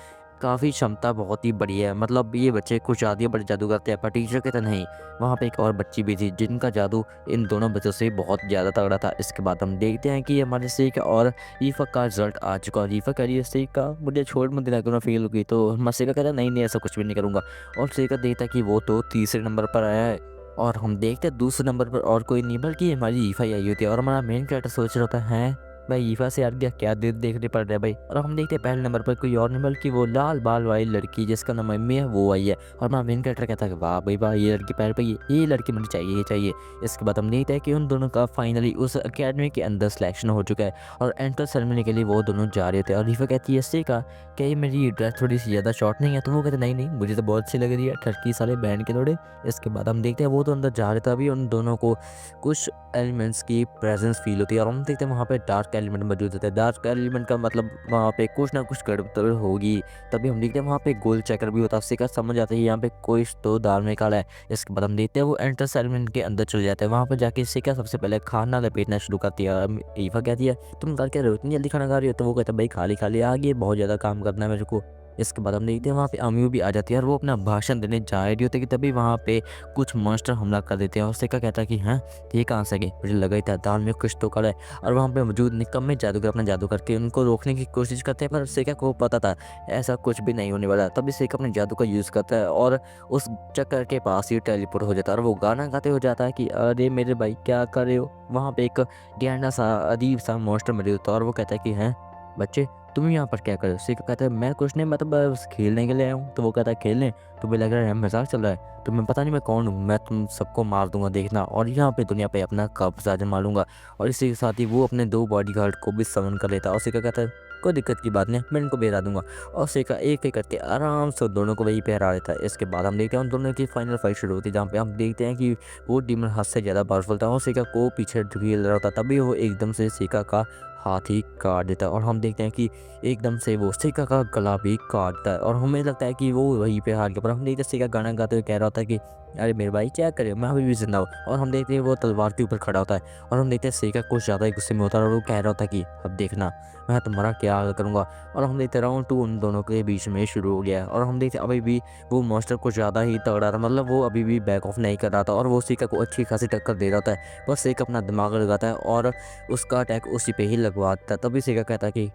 काफ़ी क्षमता बहुत ही बढ़िया है, मतलब ये बच्चे कुछ ज़्यादा ही बड़े जादू करते हैं। पर टीचर कहते नहीं, वहाँ पे एक और बच्ची भी थी जिनका जादू इन दोनों बच्चों से बहुत ज़्यादा तगड़ा था। इसके बाद हम देखते हैं कि हमारे सेका और रीफा का रिजल्ट आ चुका है। रीफा कह रही है सेका मुझे छोड़ मत देना, क्यों फेल हो गई। तो हमारा सेका कहता है नहीं नहीं ऐसा कुछ भी नहीं करूँगा। और सेका देखता है कि वो तो तीसरे नंबर पर आया है और हम देखते हैं दूसरे नंबर पर और कोई नहीं बल्कि हमारी रीफा आई होती है और हमारा मेन कैरेक्टर सोच रहा होता है भाई ईफा से यार क्या दिन देखने पड़ रहा है भाई। और हम देखते हैं पहले नंबर पर कोई और नहीं बल्कि वो लाल बाल वाली लड़की जिसका नाम अम्मी है वो आई है। और हमारा मेन कैरेक्टर कहता है कि वाह भाई वाह ये लड़की पैर पे ये लड़की मुझे चाहिए ये चाहिए। इसके बाद हम देखते हैं कि उन दोनों का फाइनली उस अकेडमी के अंदर सिलेक्शन हो चुका है और एंट्रेंस सेरेमनी के लिए वो दोनों जा रहे थे। और ईफा कहती है इससे का क्या ये मेरी ड्रेस थोड़ी सी ज़्यादा शॉर्ट नहीं है, तो वो कहते नहीं नहीं मुझे तो बहुत अच्छी लग रही है ठरकी साले बैंड के थोड़े। इसके बाद हम देखते हैं वो तो अंदर जा रहे थे, अभी उन दोनों को कुछ एलिमेंट्स की प्रेजेंस फील होती है और हम देखते हैं वहाँ पे डार्क एलिमेंट मौजूद होता है। डार्क एलिमेंट का मतलब वहाँ पे कुछ ना कुछ गड़बड़ होगी। तभी हम देखते हैं वहाँ पे गोल चक्कर भी होता है, उससे क्या समझ आता है यहाँ पे कोई तो दाल में काला है। इसके बाद हम देखते हैं वो एंट्रेंस एलिमेंट के अंदर चले जाते हैं, वहाँ पर जाके इससे क्या सबसे पहले खाना लपेटना शुरू करती है। ईफा कहती है तुम कल क्या रहे हो इतनी जल्दी खाना खा रही हो, तो वो कहता है भाई खाली खाली आ गई बहुत ज़्यादा काम करना है मेरे को। इसके बाद हम देखते हैं वहाँ पे अम्यू भी आ जाती है और वो अपना भाषण देने जा रही होती है कि तभी वहाँ पे कुछ मॉन्स्टर हमला कर देते हैं और सिक्का कहता है कि हाँ ये कहाँ से गए, मुझे लगा ही था दाल में कुछ तो कड़ा है। और वहाँ पे मौजूद निकम्मे जादूगर अपना जादू करके उनको रोकने की कोशिश करते हैं, पर सिक्का को पता था ऐसा कुछ भी नहीं होने वाला। तभी सिक्का अपने जादू का यूज़ करता है और उस चक्कर के पास ही टेलीपोर्ट हो जाता है और वो गाना गाते हो जाता है कि अरे मेरे भाई क्या कर रहे हो। वहाँ पे एक गहना सा अजीब सा मॉन्स्टर मौजूद होता है और वो कहता है कि हैं बच्चे तुम यहाँ पर क्या कर रहे हो। सिक्का कहता है मैं कुछ नहीं, मैं तो बस खेलने के लिए आया हूँ। तो वो कहता है खेलने, तुम्हें लग रहा है मजाक चल रहा है, तुम्हें पता नहीं मैं कौन हूँ, मैं तुम सबको मार दूंगा देखना और यहाँ पे दुनिया पे अपना कब्जा जमा लूंगा। और इसी के साथ ही वो अपने 2 बॉडीगार्ड को भी समन कर लेता है और सिक्का कहता है कोई दिक्कत की बात नहीं मैं इनको बहरा दूंगा। और सिक्का एक एक करके आराम से दोनों को वही पहरा लेता है। इसके बाद हम देखते हैं उन दोनों की फाइनल फाइट शुरू होती है, जहाँ पे हम देखते हैं कि वो डीमन हद से ज़्यादा पावरफुल था और सिक्का को पीछे ढकेल रहा था। तभी वो एकदम से सिक्का का हाथ ही काट देता है और हम देखते हैं कि एकदम से वो सिक्का का गला भी काटता है और हमें लगता है कि वो वहीं पे हार गया। पर हम देखते हैं सिक्का गाना गाते हुए कह रहा होता है कि अरे मेरे भाई क्या करे मैं अभी भी जिंदा हूँ। और हम देखते हैं वो तलवार के ऊपर खड़ा होता है और हम देखते हैं सिक्का कुछ ज़्यादा ही गुस्से में होता है और वो कह रहा होता है कि अब देखना मैं तुम्हारा क्या हाल करूँगा। और हम देखते राउंड 2 उन दोनों के बीच में शुरू हो गया है और हम देखते अभी भी वो मॉन्स्टर कुछ ज़्यादा ही तगड़ा था, मतलब वो अभी भी बैक ऑफ नहीं कर रहा था और वो सिक्का को अच्छी खासी टक्कर दे रहा होता है। बस सिक्का अपना दिमाग लगाता है और उसका अटैक उसी पे ही लगवा देता है। तभी सिक्का कहता है कि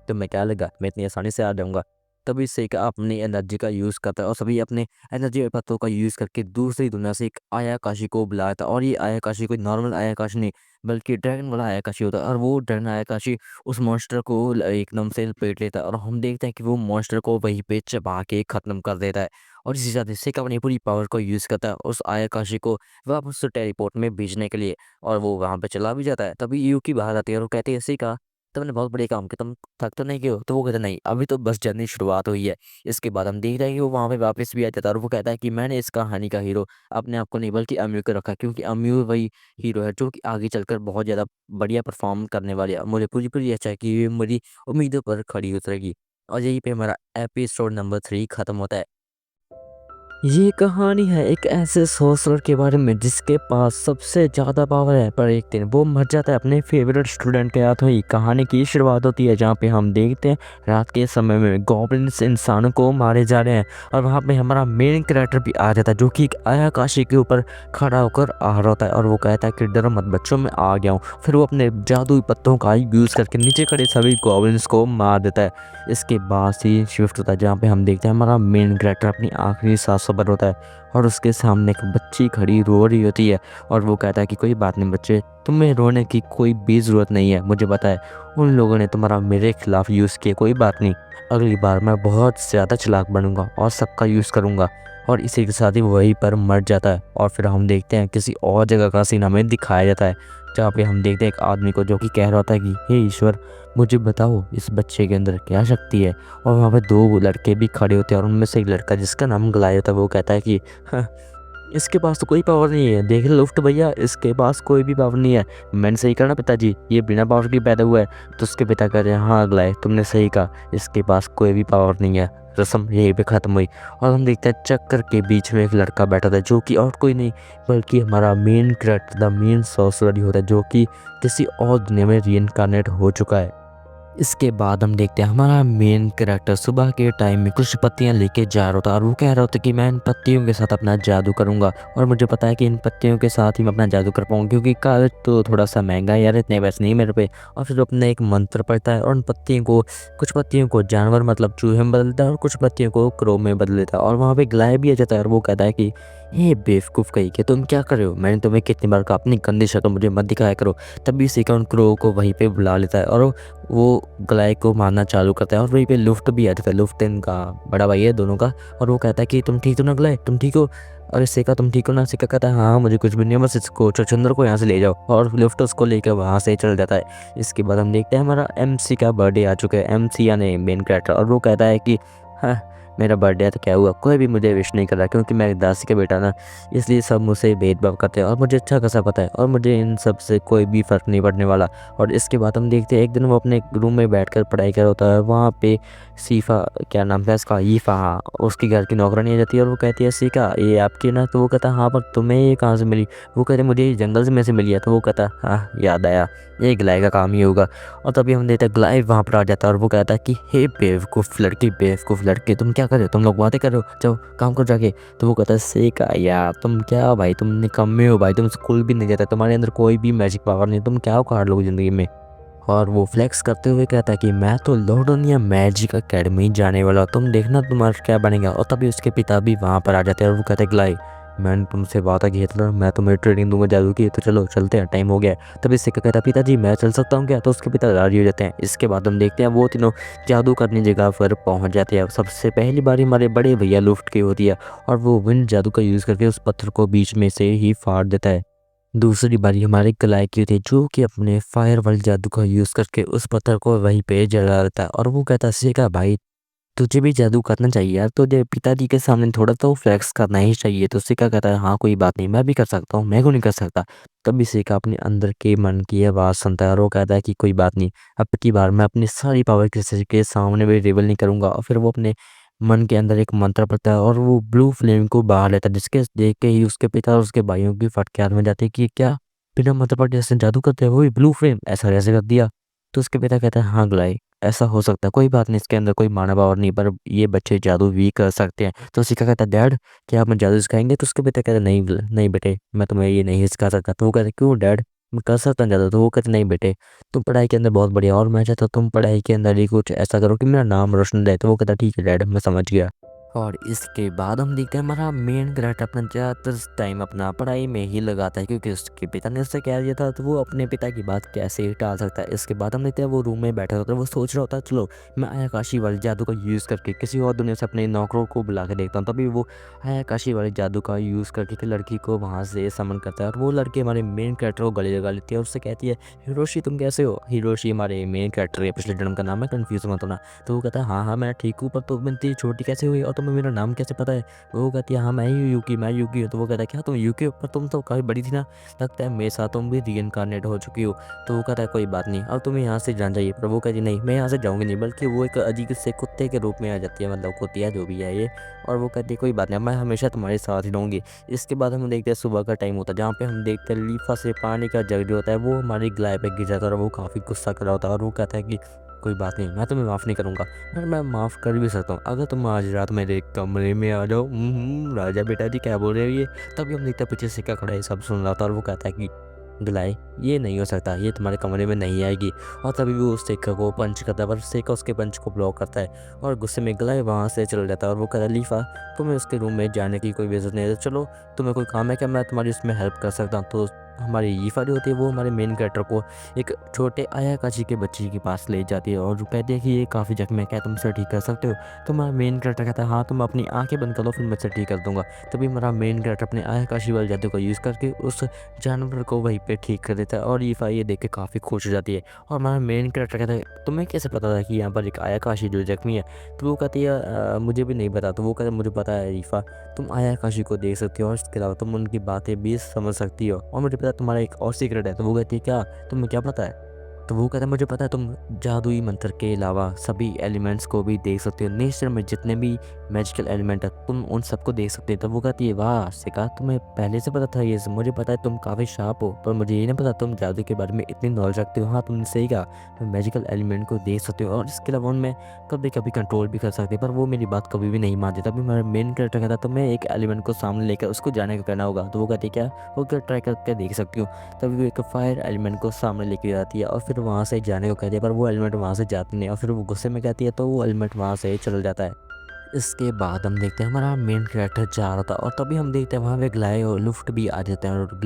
तुम्हें क्या लगा मैं इतनी आसानी से आ जाऊँगा। तभी सिक्का अपनी एनर्जी का यूज़ करता है और सभी अपने एनर्जी पत्तों का यूज़ करके दूसरी दुनिया से एक आयाकाशी को बुलाया था। और ये आयाकाशी कोई नॉर्मल आयाकाशी नहीं बल्कि ड्रैगन वाला आयाकाशी होता है और वो ड्रैगन आयाकाशी उस मॉन्स्टर को एकदम से लपेट लेता है और हम देखते हैं कि वो मॉन्स्टर को वहीं पे चबा के ख़त्म कर देता है। और इसी साथ सिक्का अपनी पूरी पावर को यूज़ करता है उस आयाकाशी को वापस टेलीपोर्ट में भेजने के लिए और वो वहाँ पे चला भी जाता है। तभी यूकी बाहर आती है और वो कहती है सिक्का तुमने बहुत बढ़िया काम किया, तुम थक तो नहीं गए हो। तो वो कहता नहीं अभी तो बस जर्नी शुरुआत हुई है। इसके बाद हम देख रहे हैं कि वो वहाँ पे वापस भी आ जाता है और वो कहता है कि मैंने इस कहानी का हीरो अपने आप को नहीं बल्कि अम्यू को रखा, क्योंकि अम्यू वही हीरो है जो कि आगे चलकर बहुत ज़्यादा बढ़िया परफॉर्म करने वाली है। मुझे पूरी पूरी अच्छा है कि ये मेरी उम्मीदों पर खड़ी उतरेगी। और यहीं पे हमारा एपिसोड नंबर 3 खत्म होता है। ये कहानी है एक ऐसे सोर्सर के बारे में जिसके पास सबसे ज़्यादा पावर है, पर एक दिन वो मर जाता है अपने फेवरेट स्टूडेंट के हाथों ही। कहानी की शुरुआत होती है जहाँ पे हम देखते हैं रात के समय में गॉब्लिन्स इंसानों को मारे जा रहे हैं और वहाँ पे हमारा मेन कैरेक्टर भी आ जाता है जो कि एक आयाकाशी के ऊपर खड़ा होकर आ रहा होता है और वो कहता है कि डरो मत बच्चों मैं आ गया हूँ। फिर वो अपने जादुई पत्तों का यूज़ करके नीचे खड़े सभी गॉब्लिन्स को मार देता है। इसके बाद ही शिफ्ट होता है जहाँ पे हम देखते हैं हमारा मेन कैरेक्टर अपनी आखिरी सांसों पर होता है और उसके सामने एक बच्ची खड़ी रो रही होती है और वो कहता है कि कोई बात नहीं बच्चे, तुम्हें रोने की कोई भी ज़रूरत नहीं है। मुझे पता है उन लोगों ने तुम्हारा मेरे खिलाफ यूज़ किया, कोई बात नहीं, अगली बार मैं बहुत ज़्यादा चालाक बनूंगा और सबका यूज़ करूंगा। और इसी के साथ ही वहीं पर मर जाता है और फिर हम देखते हैं किसी और जगह का सीन हमें दिखाया जाता है जहाँ पे हम देखते हैं एक आदमी को जो कि कह रहा होता है कि हे ईश्वर मुझे बताओ इस बच्चे के अंदर क्या शक्ति है। और वहाँ पे 2 लड़के भी खड़े होते हैं और उनमें से एक लड़का जिसका नाम गलाय होता है वो कहता है कि हाँ, इसके पास तो कोई पावर नहीं है, देख लुफ्ट भैया इसके पास कोई भी पावर नहीं है। मैंने सही कहा ना पिताजी, ये बिना पावर के पैदा हुआ है। तो उसके पिता कह रहे हैं हाँ गलाय तुमने सही कहा, इसके पास कोई भी पावर नहीं है। रस्म यहीं पे ख़त्म हुई और हम देखते हैं चक्कर के बीच में एक लड़का बैठा था जो कि और कोई नहीं बल्कि हमारा main character the main sorcerer होता है जो कि किसी और दुनिया में रीइंकार्नेट हो चुका है। इसके बाद हम देखते हैं हमारा मेन कैरेक्टर सुबह के टाइम में कुछ पत्तियां लेके जा रहा था और वो कह रहा था कि मैं इन पत्तियों के साथ अपना जादू करूंगा और मुझे पता है कि इन पत्तियों के साथ ही मैं अपना जादू कर पाऊंगा क्योंकि कागज तो थोड़ा सा महंगा है यार, इतने पैसे नहीं मेरे पे। और फिर अपना एक मंत्र पढ़ता है और उन पत्तियों को कुछ पत्तियों को जानवर मतलब चूहे में बदलता है और कुछ पत्तियों को क्रो में बदल देता है और वहाँ पे ग्लाय भी आ जाता है और वो कहता है कि हे बेवकूफ़ कहीं के, तुम क्या कर रहे हो? मैंने तुम्हें कितनी बार कहा अपनी गंदी शक्ल मुझे मत दिखाया करो। तभी सिका उन क्रो को वहीं पे बुला लेता है और वो ग्लाय को मारना चालू करता है और वहीं पे लुफ्ट भी आ जाता है। लुफ्ट इनका बड़ा भाई है दोनों का, और वो कहता है कि तुम ठीक हो ना ग्लाय, तुम ठीक हो? अरे सिका तुम ठीक हो ना? सिका कहता है हाँ हाँ, मुझे कुछ भी नहीं है, बस इसको छछूंदर को यहाँ से ले जाओ, और लुफ्ट उसको लेकर वहाँ से चल जाता है। इसके बाद हम देखते हैं हमारा एमसी का बर्थडे आ चुका है, एमसी यानी मेन कैरेक्टर, और वो कहता है कि हाँ मेरा बर्थडे है तो क्या हुआ, कोई भी मुझे विश नहीं कर रहा क्योंकि मैं दासी का बेटा ना, इसलिए सब मुझसे भेदभाव करते हैं और मुझे अच्छा खासा पता है और मुझे इन सब से कोई भी फ़र्क नहीं पड़ने वाला। और इसके बाद हम देखते हैं एक दिन वो अपने रूम में बैठकर पढ़ाई कर रहा होता है, वहाँ पे सीफ़ा, क्या नाम था इसका, ईफ़ा, हाँ, उसके घर की नौकरानी आ जाती है और वो कहती है सीका ये आपकी ना? तो वो कहता है हाँ, पर तुम्हें ये कहाँ से मिली? वो कहते मुझे ये जंगल में से मिली है। तो वो कहता है हाँ याद आया, ये ग्लाय का काम ही होगा। और तभी हम देखते हैं ग्लाय वहाँ पर आ जाता है और वो कहता है कि हे बेवकूफ़ लड़के, तुम क्या कर रहे हो? तुम लोग बातें कर रहे हो, जाओ काम करो जाके। तो वो कहता है सेका यार तुम क्या भाई, तुम निकम्मे हो भाई, तुम स्कूल भी नहीं जाते, तुम्हारे अंदर कोई भी मैजिक पावर नहीं, तुम क्या उखाड़ लोगे ज़िंदगी में? और वो फ्लेक्स करते हुए कहता है कि मैं तो लॉर्डोनिया मैजिक एकेडमी जाने वाला, तुम देखना तुम्हारा क्या बनेगा। और तभी उसके पिता भी वहाँ पर आ जाते हैं और वो कहते हैं ग्लाई, मैंने तुमसे वादा किया था मैं तुम्हें ट्रेनिंग दूंगा जादू की, तो चलो चलते हैं, टाइम हो गया है। तभी सिक्का कहता है पिताजी मैं चल सकता हूँ क्या? तो उसके पिता राजी हो जाते हैं। इसके बाद हम देखते हैं वो तीनों जादू करने जगह पर पहुँच जाते हैं। सबसे पहली बारी हमारे बड़े भैया लुफ्ट की होती है और वो विंड जादू का यूज़ करके उस पत्थर को बीच में से ही फाड़ देता है। दूसरी बारी हमारे कलाई की थी जो कि अपने फायर वाले जादू का यूज़ करके उस पत्थर को वहीं पे जला देता है और वो कहता है सिका भाई तुझे भी जादू करना चाहिए यार, तुझे पिताजी के सामने थोड़ा तो फ्लेक्स करना ही चाहिए। तो सिका कहता है हाँ कोई बात नहीं, मैं भी कर सकता हूँ, मैं क्यों नहीं कर सकता। तभी सिका अपने अंदर के मन की आवाज़ सुनता है और वो कहता है कि कोई बात नहीं, अब की बार मैं अपनी सारी पावर किसी के सामने भी रिवील नहीं करूँगा। और फिर वो अपने मन के अंदर एक मंत्र पढ़ता है और वो ब्लू फ्लेम को बाहर लेता है, जिसके देख के ही उसके पिता और उसके भाइयों की फटकार में जाती है कि क्या बिना मंत्र पढ़े जैसे जादू करते हैं, वो भी ब्लू फ्लेम, ऐसा कैसे कर दिया? तो उसके पिता कहता है हाँ ग्लाई ऐसा हो सकता है, कोई बात नहीं, इसके अंदर कोई मानव पावर नहीं, पर ये बच्चे जादू भी कर सकते हैं। तो सिक्का कहता है डैड क्या आप मुझे जादू सिखाएंगे? तो उसके पिता कहते हैं नहीं नहीं बेटे, मैं तुम्हें ये नहीं सिखा सकता। तो वो कहते क्यों डैड, मैं कर सकता हूँ जादू? तो वो कहते नहीं बेटे, तुम पढ़ाई के अंदर बहुत बढ़िया और मैं चाहता हूँ तुम पढ़ाई के अंदर ही कुछ ऐसा करो कि मेरा नाम रोशन रहे। तो वो कहता ठीक है डैड, मैं समझ गया। और इसके बाद हम देखते हैं हमारा मेन कैरेक्टर अपना ज़्यादातर टाइम अपना पढ़ाई में ही लगाता है क्योंकि उसके पिता ने उससे कह दिया था, तो वो अपने पिता की बात कैसे टाल सकता है। इसके बाद हम देखते हैं वो रूम में बैठा होता है, वो सोच रहा होता है चलो मैं आयाकाशी वाले जादू का यूज़ करके किसी और दुनिया से अपने नौकरों को बुला के देखता हूँ। तभी वो आयाकाशी वाले जादू का यूज़ करके एक लड़की को वहाँ से समन करता है और वो लड़की हमारे मेन कैरेक्टर को गले लगा लेती है और उससे कहती है हिरोशी तुम कैसे हो? हिरोशी हमारे मेन कैरेक्टर है, पिछले जन्म का नाम है, कन्फ्यूज़ मत होना। तो वो कहता है हाँ हाँ मैं ठीक हूँ, पर तुम इतनी छोटी कैसे हुई और तुम्हें मेरा नाम कैसे पता है? वो कहती है हाँ मैं ही हूँ यूकी, मैं यूकी हूँ। तो वो कहता है क्या तुम यूकी हो? पर तुम तो काफ़ी बड़ी थी ना, लगता है मेरे साथ तुम भी रीइंकार्नेट हो चुकी हो। तो वो कहता है कोई बात नहीं, अब तुम्हें यहाँ से जाना चाहिए। पर वो कहती नहीं मैं यहाँ से जाऊँगी नहीं, बल्कि वो एक अजीब से कुत्ते के रूप में आ जाती है, मतलब कुतिया जो भी है ये। और वो कहती है कोई बात नहीं, मैं हमेशा तुम्हारे साथ ही रहूँगी। इसके बाद हम देखते हैं सुबह का टाइम होता है जहाँ पे हम देखते हैं लीफा से पानी का जग जो होता है वो हमारी ग्लाय पे गिर जाता है और वो काफ़ी गुस्सा कर रहा होता है और वो कहता है कि कोई बात नहीं, मैं तुम्हें माफ़ नहीं करूँगा, पर मैं माफ़ कर भी सकता हूँ अगर तुम आज रात मेरे कमरे में आ जाओ। राजा बेटा जी क्या बोल रहे हो ये? तभी हम देखते हैं पीछे सिक्का खड़ा है, सब सुन रहा था और वो कहता है कि गिलाई ये नहीं हो सकता, ये तुम्हारे कमरे में नहीं आएगी। और तभी वो उस सिक्का को पंच करता है पर सिक्का उसके पंच को ब्लॉक करता है और गुस्से में गिलाई वहाँ से चल जाता है और वो कहता है लीफा तुम्हें उसके रूम में जाने की कोई ज़रूरत नहीं है, तो चलो तुम्हें कोई काम है क्या, मैं तुम्हारी उसमें हेल्प कर सकता हूँ। तो हमारी ईफा जो होती है वो हमारे मेन कैरेक्टर को एक छोटे आयाकाशी के बच्चे के पास ले जाती है और जो कहती है कि ये काफ़ी जख्म है, क्या तुम इसे ठीक कर सकते हो? तो हमारा मेन कैरेक्टर कहता है हाँ तुम अपनी आंखें बंद कर लो फिर मैं इसे ठीक कर दूंगा। तभी हमारा मेन कैरेक्टर अपने आयाकाशी वाले जादू का यूज़ करके उस जानवर को वहीं पे ठीक कर देता है और ईफा ये देख के काफ़ी खुश हो जाती है। और हमारा मेन कैरेक्टर कहता है तुम्हें कैसे पता था कि यहाँ पर एक आयाकाशी जो जख्मी है? तो वो कहती है मुझे भी नहीं पता। तो वो कहता है मुझे पता है ईफा, तुम आयाकाशी को देख सकती हो और इसके अलावा तुम उनकी बातें भी समझ सकती हो और मुझे पता है तुम्हारा एक और सीक्रेट है। तो वो कहती है क्या, तुम्हें क्या पता है? तो वो कहता है मुझे पता है तुम जादुई मंत्र के अलावा सभी एलिमेंट्स को भी देख सकते हो, नेचर में जितने भी मैजिकल एलिमेंट है तुम उन सबको देख सकते हो। तो वो कहती है वाह सिका तुम्हें पहले से पता था ये सब? मुझे पता है तुम काफ़ी शार्प हो, पर मुझे ये नहीं पता तुम जादू के बारे में इतनी नॉलेज रखते हो। हाँ तुमने सही कहा, तुम मैजिकल एलिमेंट को देख सकते हो और इसके अलावा उनमें कभी कभी कंट्रोल भी कर सकते हो, पर वो मेरी बात कभी भी नहीं मानती। तभी मेरा मेन कैरेक्टर कहता है तुम्हें एक एलिमेंट को सामने लेकर उसको जाने का करना होगा। तो वो कहती है क्या? वो क्या ट्राई करके देख सकती हूँ। तभी वो एक फायर एलिमेंट को सामने लेके जाती है और फिर वहाँ से जाने को कहती है, पर वो एलिमेंट वहाँ से जाती नहीं और फिर वो गुस्से में कहती है तो वो एलिमेंट वहाँ से चल जाता है। इसके बाद हम देखते हैं हमारा मेन कैरेक्टर जा रहा था और तभी हम देखते हैं वहाँ पे ग्लाय और लुफ्ट भी आ जाते हैं और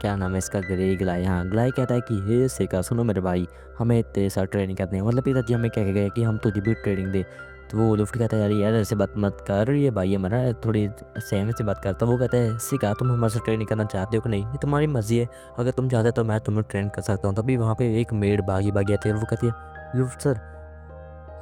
क्या नाम है इसका, ग्रे ग्लाय। हाँ, ग्लाय कहता है कि हे सेका सुनो मेरे भाई, हमें तेरे साथ ट्रेनिंग करनी है, मतलब पिताजी हमें कह के गए कि हम तुझे भी ट्रेनिंग दे। तो वो लुफ्ट कहता है यार यार ऐसे बात मत कर, ये भाई हमारा थोड़ी सहम से बात करता। वो कहता है सिका तुम हमारे साथ ट्रेनिंग करना चाहते हो कि नहीं, ये तुम्हारी मर्जी है, अगर तुम चाहते हो तो मैं तुम्हें ट्रेन कर सकता हूँ। तभी वहाँ पे एक मेड भागी भागी आती है और वो कहती है लुफ्ट सर,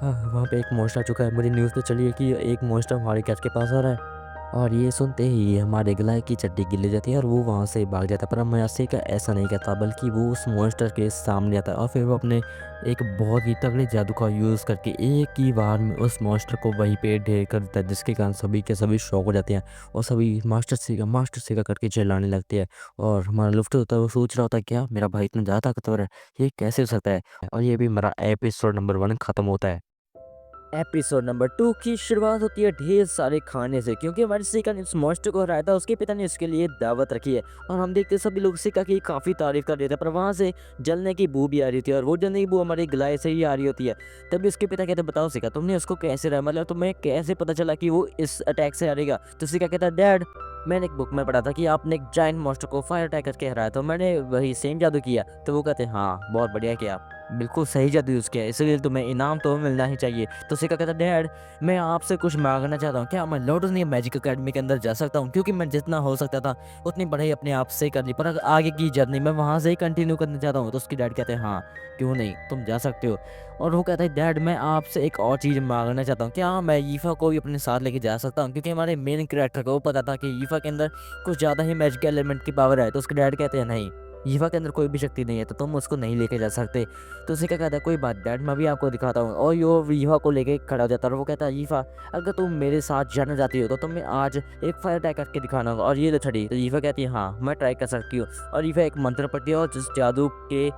हाँ, वहाँ पे एक मॉन्स्टर आ चुका है, मुझे न्यूज़ पे चली है कि एक मॉन्स्टर हमारे कैट के पास आ रहा है। और ये सुनते ही हमारे गलाय की चड्डी गिल्ली जाती है और वो वहाँ से भाग जाता है। पर मयासी का ऐसा नहीं कहता, बल्कि वो उस मॉन्स्टर के सामने आता है और फिर वो अपने एक बहुत ही तगड़े जादू का यूज़ करके एक ही बार में उस मॉन्स्टर को वहीं पे ढेर कर देता है, जिसके कारण सभी के सभी शॉक हो जाते हैं और सभी मास्टर सीगा करके चिल्लाने लगते हैं। और हमारा लुफ्ट होता है वो सोच रहा होता है क्या मेरा भाई इतना ज़्यादा ताकतवर है, ये कैसे हो सकता है। और ये भी हमारा एपिसोड नंबर 1 खत्म होता है। एपिसोड नंबर 2 की शुरुआत होती है ढेर सारे खाने से, क्योंकि हमारे सिका ने उस मॉन्स्टर को हराया था, उसके पिता ने उसके लिए दावत रखी है। और हम देखते हैं सभी लोग सिका की काफ़ी तारीफ कर रहे थे, पर वहाँ से जलने की बू भी आ रही थी और वो जलने की बू हमारे गलाय से ही आ रही होती है। तभी उसके पिता कहते बताओ सिका तुमने उसको कैसे हराया, मतलब तुम्हें कैसे पता चला कि वो इस अटैक से हारेगा। तो सिका कहता है डैड मैंने एक बुक में पढ़ा था कि आपने एक जायंट मॉन्स्टर को फायर अटैक करके हराया, तो मैंने वही सेम जादू किया। तो वो कहते हैं हाँ बहुत बढ़िया किया, बिल्कुल सही जादू यूज़ किया, इसलिए तुम्हें इनाम तो मिलना ही चाहिए। तो सिका कहता डैड मैं आपसे कुछ मांगना चाहता हूँ, क्या मैं लॉर्डनी मैजिक अकेडमी के अंदर जा सकता हूँ, क्योंकि मैं जितना हो सकता था उतनी पढ़ाई अपने आप से कर ली, पर आगे की जर्नी मैं वहाँ से ही कंटिन्यू करना चाहता हूँ। तो उसकी डैड कहते हैं हाँ क्यों नहीं, तुम जा सकते हो। और वो कहता है डैड मैं आपसे एक और चीज़ मांगना चाहता हूँ, क्या मैं ईफा को भी अपने साथ लेके जा सकता हूँ, क्योंकि हमारे मेन कैरेक्टर को पता था कि ईफा के अंदर कुछ ज़्यादा ही मैजिकल एलिमेंट की पावर है। तो उसके डैड कहते हैं नहीं, ईफा के अंदर कोई भी शक्ति नहीं है, तो तुम उसको नहीं लेके जा सकते। तो उसे क्या कहता है कोई बात डैड मैं भी आपको दिखाता हूँ। और यो ईफा को लेके खड़ा हो जाता है और वो कहता है ईफा अगर तुम मेरे साथ जाना चाहती हो तो तुम्हें आज एक फायर अटैक करके दिखाना होगा, और ये लो छड़ी। तो ईफा कहती है हाँ मैं ट्राई कर सकती हूँ। और ईफा एक मंत्र पढ़ती है और जिस जादू के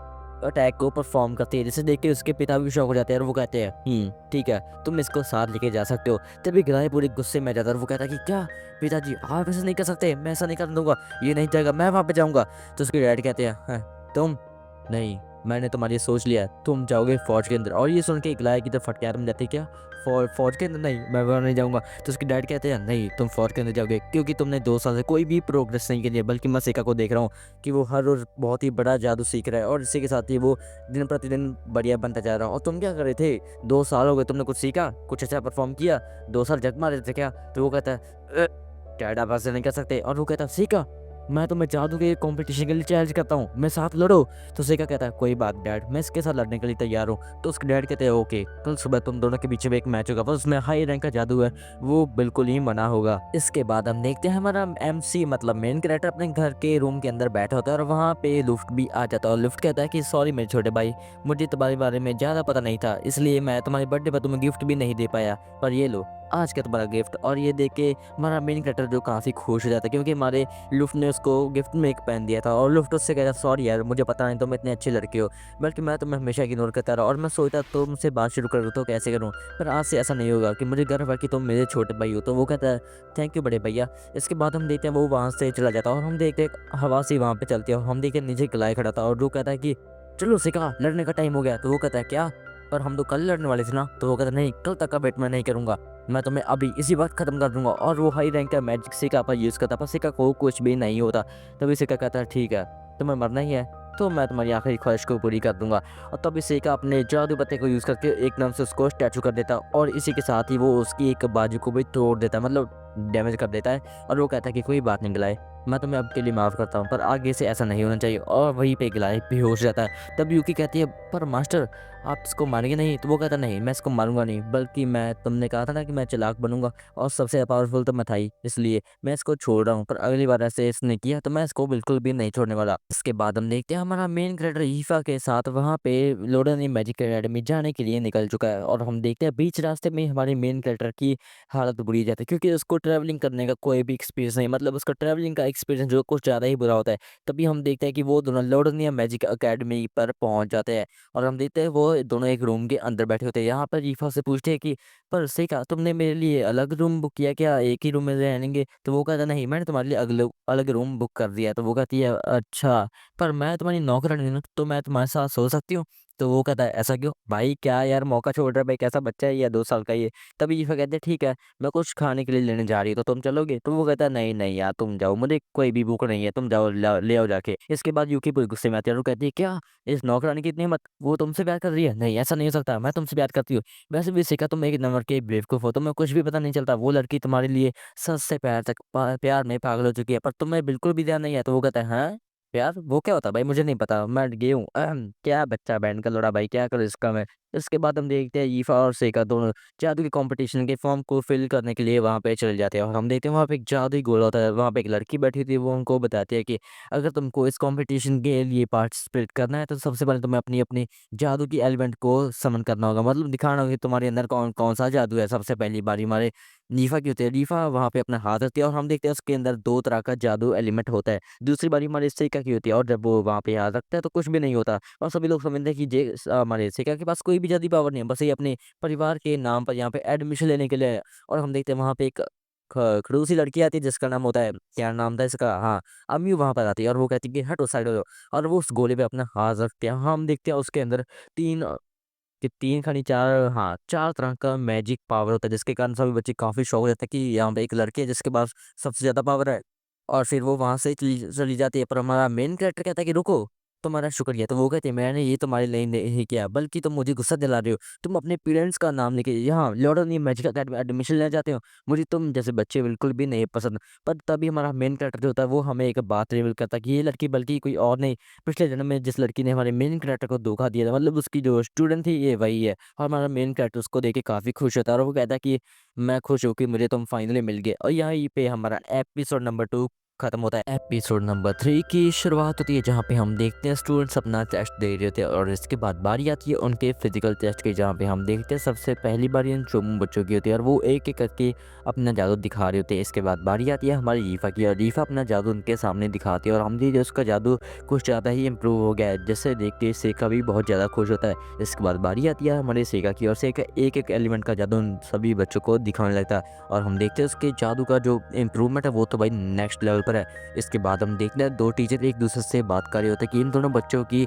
अटैक को परफॉर्म करती है, जिसे देख के उसके पिता भी शौक हो जाते हैं और वो कहते हैं ठीक है तुम इसको साथ लेके जा सकते हो। तभी गिलाय पूरी गुस्से में आ जाता है और वो कहता है कि क्या पिताजी आप ऐसा नहीं कर सकते, मैं ऐसा नहीं कर दूंगा, ये नहीं जाएगा, मैं वहाँ पे जाऊँगा। तो उसके डैड कहते हैं "हाँ, तुम नहीं, मैंने तुम्हारी सोच लिया, तुम जाओगे फौज के अंदर। और ये सुन के गलाय की तरफ फटकार बन जाती है, क्या फौज के अंदर, नहीं मैं वहाँ नहीं जाऊँगा। तो उसके डैड कहते हैं नहीं तुम फौज के अंदर जाओगे, क्योंकि तुमने 2 साल से कोई भी प्रोग्रेस नहीं करी है, बल्कि मैं सिका को देख रहा हूँ कि वो हर रोज़ बहुत ही बड़ा जादू सीख रहा है और इसी के साथ ही वो दिन प्रतिदिन बढ़िया बनता जा रहा है। और तुम क्या कर रहे थे, 2 साल हो गए, तुमने कुछ सीखा, कुछ अच्छा परफॉर्म किया, 2 साल जग मारे थे क्या। तो वो कहता है डैड आप ऐसे नहीं कर सकते। और वो कहता है सीखा, मैं तुम्हें जादू के कंपटीशन के लिए चैलेंज करता हूँ, मैं साथ लड़ो। तो सिका कहता है कोई बात डैड, मैं इसके साथ लड़ने के लिए तैयार हूँ। तो उसके डैड कहते हैं ओके, कल सुबह तुम दोनों के बीच में एक मैच होगा, पर उसमें हाई रैंक का जादू है, वो बिल्कुल ही मना होगा। इसके बाद हम देखते हैं हमारा एमसी मतलब मेन कैरेक्टर अपने घर के रूम के अंदर बैठा होता है और वहाँ पे लुफ्ट भी आ जाता है। और लुफ्ट कहता है कि सॉरी मेरे छोटे भाई, मुझे तुम्हारे बारे में ज़्यादा पता नहीं था, इसलिए मैं तुम्हारे बर्थडे पर तुम्हें गिफ्ट भी नहीं दे पाया, पर ये लो आज का तुम्हारा गिफ्ट। और ये देख के हमारा मेन कैरेक्टर जो काफ़ी खुश हो जाता है, क्योंकि हमारे लुफ्ट ने उसको गिफ्ट में एक पेन दिया था। और लुफ्ट उससे कहता सॉरी यार मुझे पता नहीं तुम इतने अच्छे लड़के हो, बल्कि मैं तुम्हें हमेशा इग्नोर करता रहा और मैं सोचता तुमसे बात शुरू करूँ तो कैसे करूँ, पर आज से ऐसा नहीं होगा कि मुझे गर्व है कि तुम मेरे छोटे भाई हो। तो वो कहता है थैंक यू बड़े भैया। इसके बाद हम देखते हैं वो वहाँ से चला जाता है और हम देखते हैं हवा से वहाँ पे चलती है और हम देखते हैं नीचे गलाय खड़ा था और वो कहता है कि चलो सिका लड़ने का टाइम हो गया। तो वो कहता है क्या, पर हम तो कल लड़ने वाले थे ना। तो वो कहता है नहीं कल तक का वेट मैं नहीं करूँगा, मैं तुम्हें अभी इसी वक्त खत्म कर दूंगा। और वो हाई रैंक का मैजिक सिक्का पर यूज़ करता, पर सिक्का को कुछ भी नहीं होता। तभी सिक्का कहता है ठीक है तुम्हें मरना ही है, तो मैं तुम्हारी आखिरी ख्वाहिश को पूरी कर दूंगा। और तभी सिक्का अपने जादू पत्ते को यूज़ करके एकदम से उसको स्टैचू कर देता और इसी के साथ ही वो उसकी एक बाजू को भी तोड़ देता, मतलब डैमेज कर देता है। और वो कहता है कि कोई बात नहीं गिलाए, मैं तुम्हें अब के लिए माफ़ करता हूँ, पर आगे से ऐसा नहीं होना चाहिए। और वहीं पे गिलाए बेहोश जाता है। तब यूकी कहती है पर मास्टर आप इसको मारेंगे नहीं। तो वो कहता नहीं मैं इसको मारूंगा नहीं, बल्कि मैं तुमने कहा था ना कि मैं चालाक बनूंगा और सबसे पावरफुल तो मैं था ही, इसलिए मैं इसको छोड़ रहा हूँ, पर अगली बार ऐसे इसने किया तो मैं इसको बिल्कुल भी नहीं छोड़ने वाला। इसके बाद हम देखते हैं हमारा मेन कैरेक्टर ईफा के साथ वहाँ पे लोडन मैजिक अकेडमी जाने के लिए निकल चुका है। और हम देखते हैं बीच रास्ते में हमारे मेन कैरेक्टर की हालत बुरी जाती है, क्योंकि उसको ट्रैवलिंग करने का कोई भी एक्सपीरियंस नहीं, मतलब उसका ट्रैवलिंग का एक्सपीरियंस जो कुछ ज़्यादा ही बुरा होता है। तभी हम देखते हैं कि वो दोनों लोडनिया मैजिक अकेडमी पर पहुंच जाते हैं और हम देखते हैं वो दोनों एक रूम के अंदर बैठे होते हैं। यहाँ पर ईफा से पूछते हैं कि पर सिका तुमने मेरे लिए अलग रूम बुक किया क्या, एक ही रूम में रहेंगे। तो वो कहता नहीं मैंने तुम्हारे लिए अगले अलग रूम बुक कर दिया है। तो वो कहती है अच्छा पर मैं तुम्हारी नौकरानी हूँ ना, तो मैं तुम्हारे साथ सो सकती हूँ। तो वो कहता है ऐसा क्यों भाई, क्या यार मौका छोड़ रहा है भाई, कैसा बच्चा है या 2 साल का ये। तभी ईफा कहते हैं ठीक है मैं कुछ खाने के लिए लेने जा रही हूँ तो तुम चलोगे। तो वो कहता है नहीं नहीं यार तुम जाओ, मुझे कोई भी भूख नहीं है, तुम जाओ ले आओ जाके। इसके बाद यूकी पूरी गुस्से में आती है और वो कहती है क्या इस नौकरानी की इतनी हिम्मत, वो तुमसे प्यार कर रही है, नहीं ऐसा नहीं हो सकता, मैं तुमसे प्यार करती हूँ। वैसे भी सिखा तुम एक नंबर के बेवकूफ हो, तुम्हें कुछ भी पता नहीं चलता, वो लड़की तुम्हारे लिए सच से प्यार तक प्यार में पागल हो चुकी है पर तुम्हें बिल्कुल भी ध्यान नहीं है। तो वो कहता है हाँ यार वो क्या होता है भाई, मुझे नहीं पता, मैं गे हूँ क्या बच्चा बैंड का लोड़ा भाई, क्या करो इसका मैं। इसके बाद हम देखते हैं ईफा और सेका दोनों जादू के कंपटीशन के फॉर्म को फिल करने के लिए वहाँ पे चले जाते हैं। और हम देखते हैं वहाँ पे एक जादुई गोला होता है, वहाँ पे एक लड़की बैठी थी, वो उनको बताती है कि अगर तुमको इस कंपटीशन के लिए पार्टिसिपेट करना है तो सबसे पहले तुम्हें अपनी अपनी जादू की एलिमेंट को समन करना होगा, मतलब दिखाना होगा कि तुम्हारे अंदर कौन कौन सा जादू है। सबसे पहली बारी हमारे लीफा की होती है, लीफा वहाँ पे अपना हाथ रखती है और हम देखते हैं उसके अंदर 2 तरह का जादू एलिमेंट होता है। दूसरी बारी हमारे सिक्का की होती है और जब वो वहाँ पे हाथ रखता है तो कुछ भी नहीं होता और सभी लोग समझते हैं कि हमारे सिक्का के पास कोई भी जादुई पावर नहीं है, बस ये अपने परिवार के नाम पर यहाँ पे एडमिशन लेने के लिए है। और हम देखते हैं वहाँ पे एक खड़ूसी लड़की आती है जिसका नाम होता है, क्या नाम था इसका, हाँ अम्यू वहाँ पर आती है और वो कहती है कि हटो साइड हो जाओ। और वो उस गोले पे अपना हाथ रखते हैं, हम देखते हैं उसके अंदर तीन कि 3 खानी 4, हाँ 4 तरह का मैजिक पावर होता है जिसके कारण सभी बच्चे काफी शौक हो जाते हैं कि यहाँ पे एक लड़की है जिसके पास सबसे ज्यादा पावर है। और फिर वो वहां से चली चली जाती है पर हमारा मेन कैरेक्टर कहता है कि रुको तुम्हारा शुक्रिया। तो वो कहते हैं मैंने ये तुम्हारे लिए नहीं किया बल्कि तुम मुझे गुस्सा दिला रहे हो, तुम अपने पेरेंट्स का नाम लेके यहाँ Lord of the magic academy admission लेना चाहते हो, मुझे तुम जैसे बच्चे बिल्कुल भी नहीं पसंद। पर तभी हमारा मेन कैरेक्टर जो होता है वो हमें एक बात रिवील करता है कि ये लड़की बल्कि कोई और नहीं, पिछले जन्म में जिस लड़की ने हमारे मेन कैरेक्टर को धोखा दिया था, मतलब उसकी जो स्टूडेंट थी ये वही है। और हमारा मेन कैरेक्टर उसको देख के काफी खुश होता है और वो कहता है कि मैं खुश हूँ कि मुझे तुम फाइनली मिल गए। और यहीं पे हमारा एपिसोड नंबर 2 खत्म होता है। एपिसोड नंबर 3 की शुरुआत होती है जहाँ पे हम देखते हैं स्टूडेंट्स अपना टेस्ट दे रहे होते हैं और इसके बाद बारी आती है उनके फिजिकल टेस्ट की, जहाँ पे हम देखते हैं सबसे पहली बारी इन चोमू बच्चों की होती है और वो एक एक करके अपना जादू दिखा रहे होते हैं। इसके बाद बारी आती है हमारी रीफा की और रीफा अपना जादू उनके सामने दिखाती है और हम देखते हैं उसका जादू कुछ ज़्यादा ही इम्प्रूव हो गया है, जिससे देख के सेका भी बहुत ज़्यादा खुश होता है। इसके बाद बारी आती है हमारे सेका की और सेका एक एक एलिमेंट का जादू उन सभी बच्चों को दिखाने लगता है और हम देखते हैं उसके जादू का जो इम्प्रूवमेंट है वो तो भाई नेक्स्ट लेवल पर है। इसके बाद हम देखते हैं 2 टीचर एक दूसरे से बात कर रहे होते हैं कि इन दोनों बच्चों की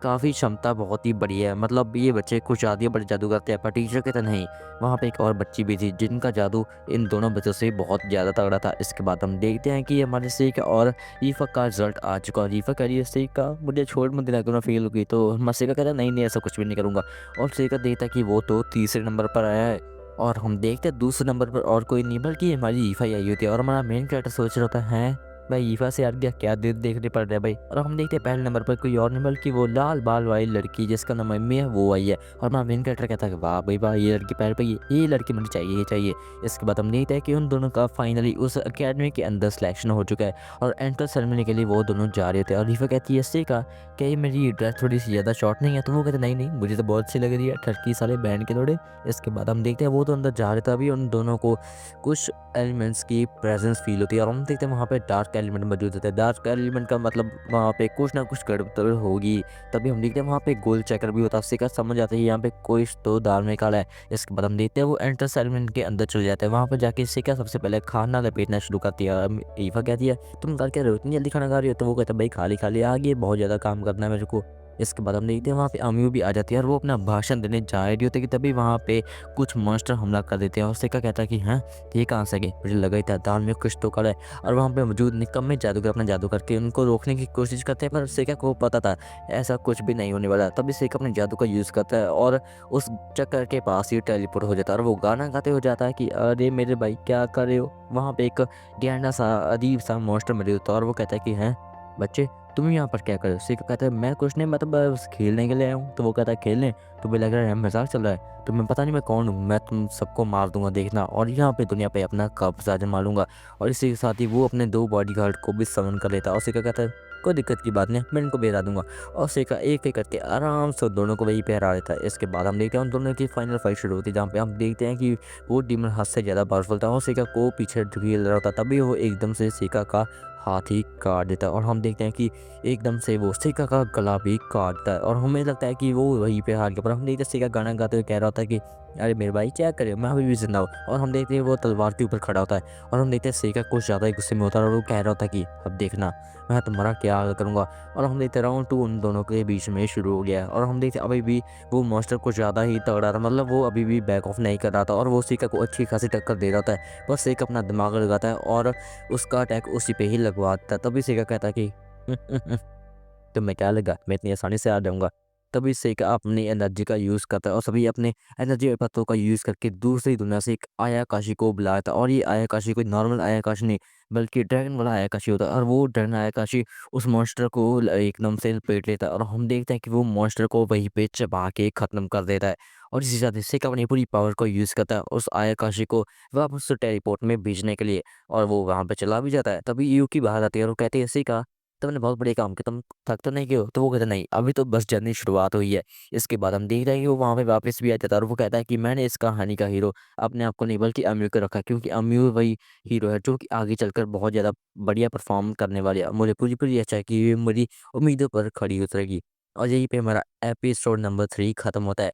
काफ़ी क्षमता बहुत ही बढ़िया है, मतलब ये बच्चे कुछ आदि बड़े जादू करते हैं पर टीचर कहते नहीं। वहाँ पे एक और बच्ची भी थी जिनका जादू इन दोनों बच्चों से बहुत ज़्यादा तगड़ा था। इसके बाद हम देखते हैं कि हमारे सेका और रीफा का रिजल्ट आ चुका है। रीफा कह रही है सेका मुझे छोड़ मत देना अगर मैं फेल हो गई तो। हमारा सेका कहता है नहीं नहीं ऐसा कुछ भी नहीं करूँगा। और सेका देखता है कि वो तो तीसरे नंबर पर आया है और हम देखते हैं दूसरे नंबर पर और कोई नहीं बल्कि हमारी ईफा ही आई होती है। और हमारा मेन कैरेक्टर सोच रहा होता है भाई ईफा से यार क्या देखने पड़ रहा है भाई। और हम देखते हैं पहले नंबर पर कोई और नहीं बल्कि वो लाल बाल वाली लड़की जिसका नाम अम्मी है वो आई है। और हमारा मेन कैरेक्टर कहता है वाह भाई वाह ये लड़की पहले पे ये लड़की मुझे चाहिए ये चाहिए। इसके बाद हम देखते हैं कि उन दोनों का फाइनली उस अकेडमी के अंदर सिलेक्शन हो चुका है और एंट्रेंस सेरेमनी के लिए वो दोनों जा रहे थे। और रीफा कहती है इससे का क्या ये मेरी ड्रेस थोड़ी सी ज़्यादा शॉर्ट नहीं है। तो वो कहते नहीं नहीं मुझे तो बहुत अच्छी लग रही है ठरकी साले बैंड के लोड़े। इसके बाद हम देखते हैं वो तो अंदर जा रहे थे, अभी उन दोनों को कुछ एलिमेंट्स की प्रेजेंस फील होती है और हम देखते हैं वहाँ पे डार्क एलिमेंट मौजूद होता है। डार्क एलिमेंट का मतलब वहाँ पे कुछ ना कुछ गड़बड़ होगी। तभी हम देखते हैं वहाँ पे गोल चक्कर भी होता है, उससे क्या समझ आता है यहाँ पे कोई तो दाल में काला है। इसके बाद हम देखते हैं वो एंट्रेंस एलिमेंट के अंदर चले जाते हैं, वहाँ पर जाके इससे क्या सबसे पहले खाना लपेटना शुरू करती है। ईफा कहती है तुम कर क्या रहे हो इतनी जल्दी खाना खा रही हो। तो वो कहता है भाई खाली खाली आगे बहुत ज़्यादा काम करना है मेरे को। इसके बाद हम देखते हैं वहाँ पे अम्यू भी आ जाती है और वो अपना भाषण देने जा रही होती है कि तभी वहाँ पे कुछ मॉन्स्टर हमला कर देते हैं और सिक्का कहता है कि हाँ ये कहाँ से गए, मुझे लगा ही था दाल में कुछ तो कल है। और वहाँ पे मौजूद निकम्मे जादूगर अपना जादू करके उनको रोकने की कोशिश करते हैं पर सिक्का को पता था ऐसा कुछ भी नहीं होने वाला। तभी सिक्का अपने जादू का यूज़ करता है और उस चक्कर के पास ही टेलीपोर्ट हो जाता है और वो गाना गाते हो जाता है कि अरे मेरे भाई क्या कर रहे हो। वहाँ पे एक गैंडा सा अजीब सा मॉन्स्टर मौजूद होता है और वो कहता है कि हैं बच्चे तुम यहाँ पर क्या कर रहे हो। सिक्का कहता है मैं कुछ नहीं, मैं तो बस खेलने के लिए आया हूँ। तो वो कहता है खेलने, तुम्हें लग रहा है मजाक चल रहा है, तुम्हें पता नहीं मैं कौन हूँ, मैं तुम सबको मार दूंगा देखना और यहाँ पे दुनिया पे अपना कब्जा जमा लूंगा। और इसी के साथ ही वो अपने 2 बॉडीगार्ड को भी समन कर लेता है और सिक्का कहता है कोई दिक्कत की बात नहीं मैं इनको भी हरा दूंगा। और सिक्का एक एक करके आराम से दोनों को वही पे हरा देता है। इसके बाद हम देखते हैं उन दोनों की फाइनल फाइट शुरू होती है जहाँ पे हम देखते हैं कि वो डीमन हाथ से ज़्यादा पावरफुल था और सिक्का को पीछे ढकेल रहा होता, तभी वो एकदम से सिक्का का हाथ ही काट देता है और हम देखते हैं कि एकदम से वो सिक्का का गला भी काटता है और हमें लगता है कि वो वहीं पे हार गया। पर हम देखते हैं सिक्का गाना गाते हुए कह रहा होता है कि अरे मेरे भाई क्या करे, मैं अभी भी जिंदा हूँ। और हम देखते हैं वो तलवार के ऊपर खड़ा होता है और हम देखते हैं सेका कुछ ज़्यादा ही गुस्से में होता है और वो कह रहा होता है कि अब देखना मैं तुम्हारा क्या हाल करूँगा। और हम देखते राउंड 2 उन दोनों के बीच में शुरू हो गया है और हम देखते अभी भी वो मॉन्स्टर कुछ ज़्यादा ही तगड़ा था, मतलब वो अभी भी बैक ऑफ नहीं कर रहा था और वो सेका को अच्छी खासी टक्कर दे रहा होता है। बस सेका अपना दिमाग लगाता है और उसका अटैक उसी पे ही लगवाता है। तभी सेका कहता है कि तुम्हें क्या लगा मैं इतनी आसानी से आ जाऊँगा? तभी सेका अपनी एनर्जी का यूज़ करता है और सभी अपने एनर्जी पत्तों का यूज़ करके दूसरी दुनिया से एक आयाकाशी को बुलाया था। और ये आयाकाशी कोई नॉर्मल आयाकाशी नहीं, बल्कि ड्रैगन वाला आयाकाशी होता है। और वो ड्रैगन आयाकाशी उस मॉन्स्टर को एकदम से लपेट लेता है और हम देखते हैं कि वो मॉन्स्टर को वहीं पे चबा के ख़त्म कर देता है। और इसी साथ सेका अपनी पूरी पावर को यूज़ करता है उस आयाकाशी को वापस से टेलीपोर्ट में भेजने के लिए, और वो वहाँ पे चला भी जाता है। तभी यूकी बाहर आती है और वो कहती है, सेका तुमने बहुत बढ़िया काम किया, तुम थक तो नहीं गए हो? तो वो कहता नहीं, अभी तो बस जर्नी शुरुआत हुई है। इसके बाद हम देख रहे हैं कि वो वहाँ पे वापस भी आ जाता है और वो कहता है कि मैंने इस कहानी का हीरो अपने आप को नहीं बल्कि अम्यू को रखा, क्योंकि अम्यू वही हीरो है जो कि आगे चलकर बहुत ज़्यादा बढ़िया परफॉर्म करने वाली है। मुझे पूरी पूरी अच्छा है कि ये मेरी उम्मीदों पर खड़ी उतरेगी। और यहीं पे हमारा एपिसोड नंबर 3 खत्म होता है।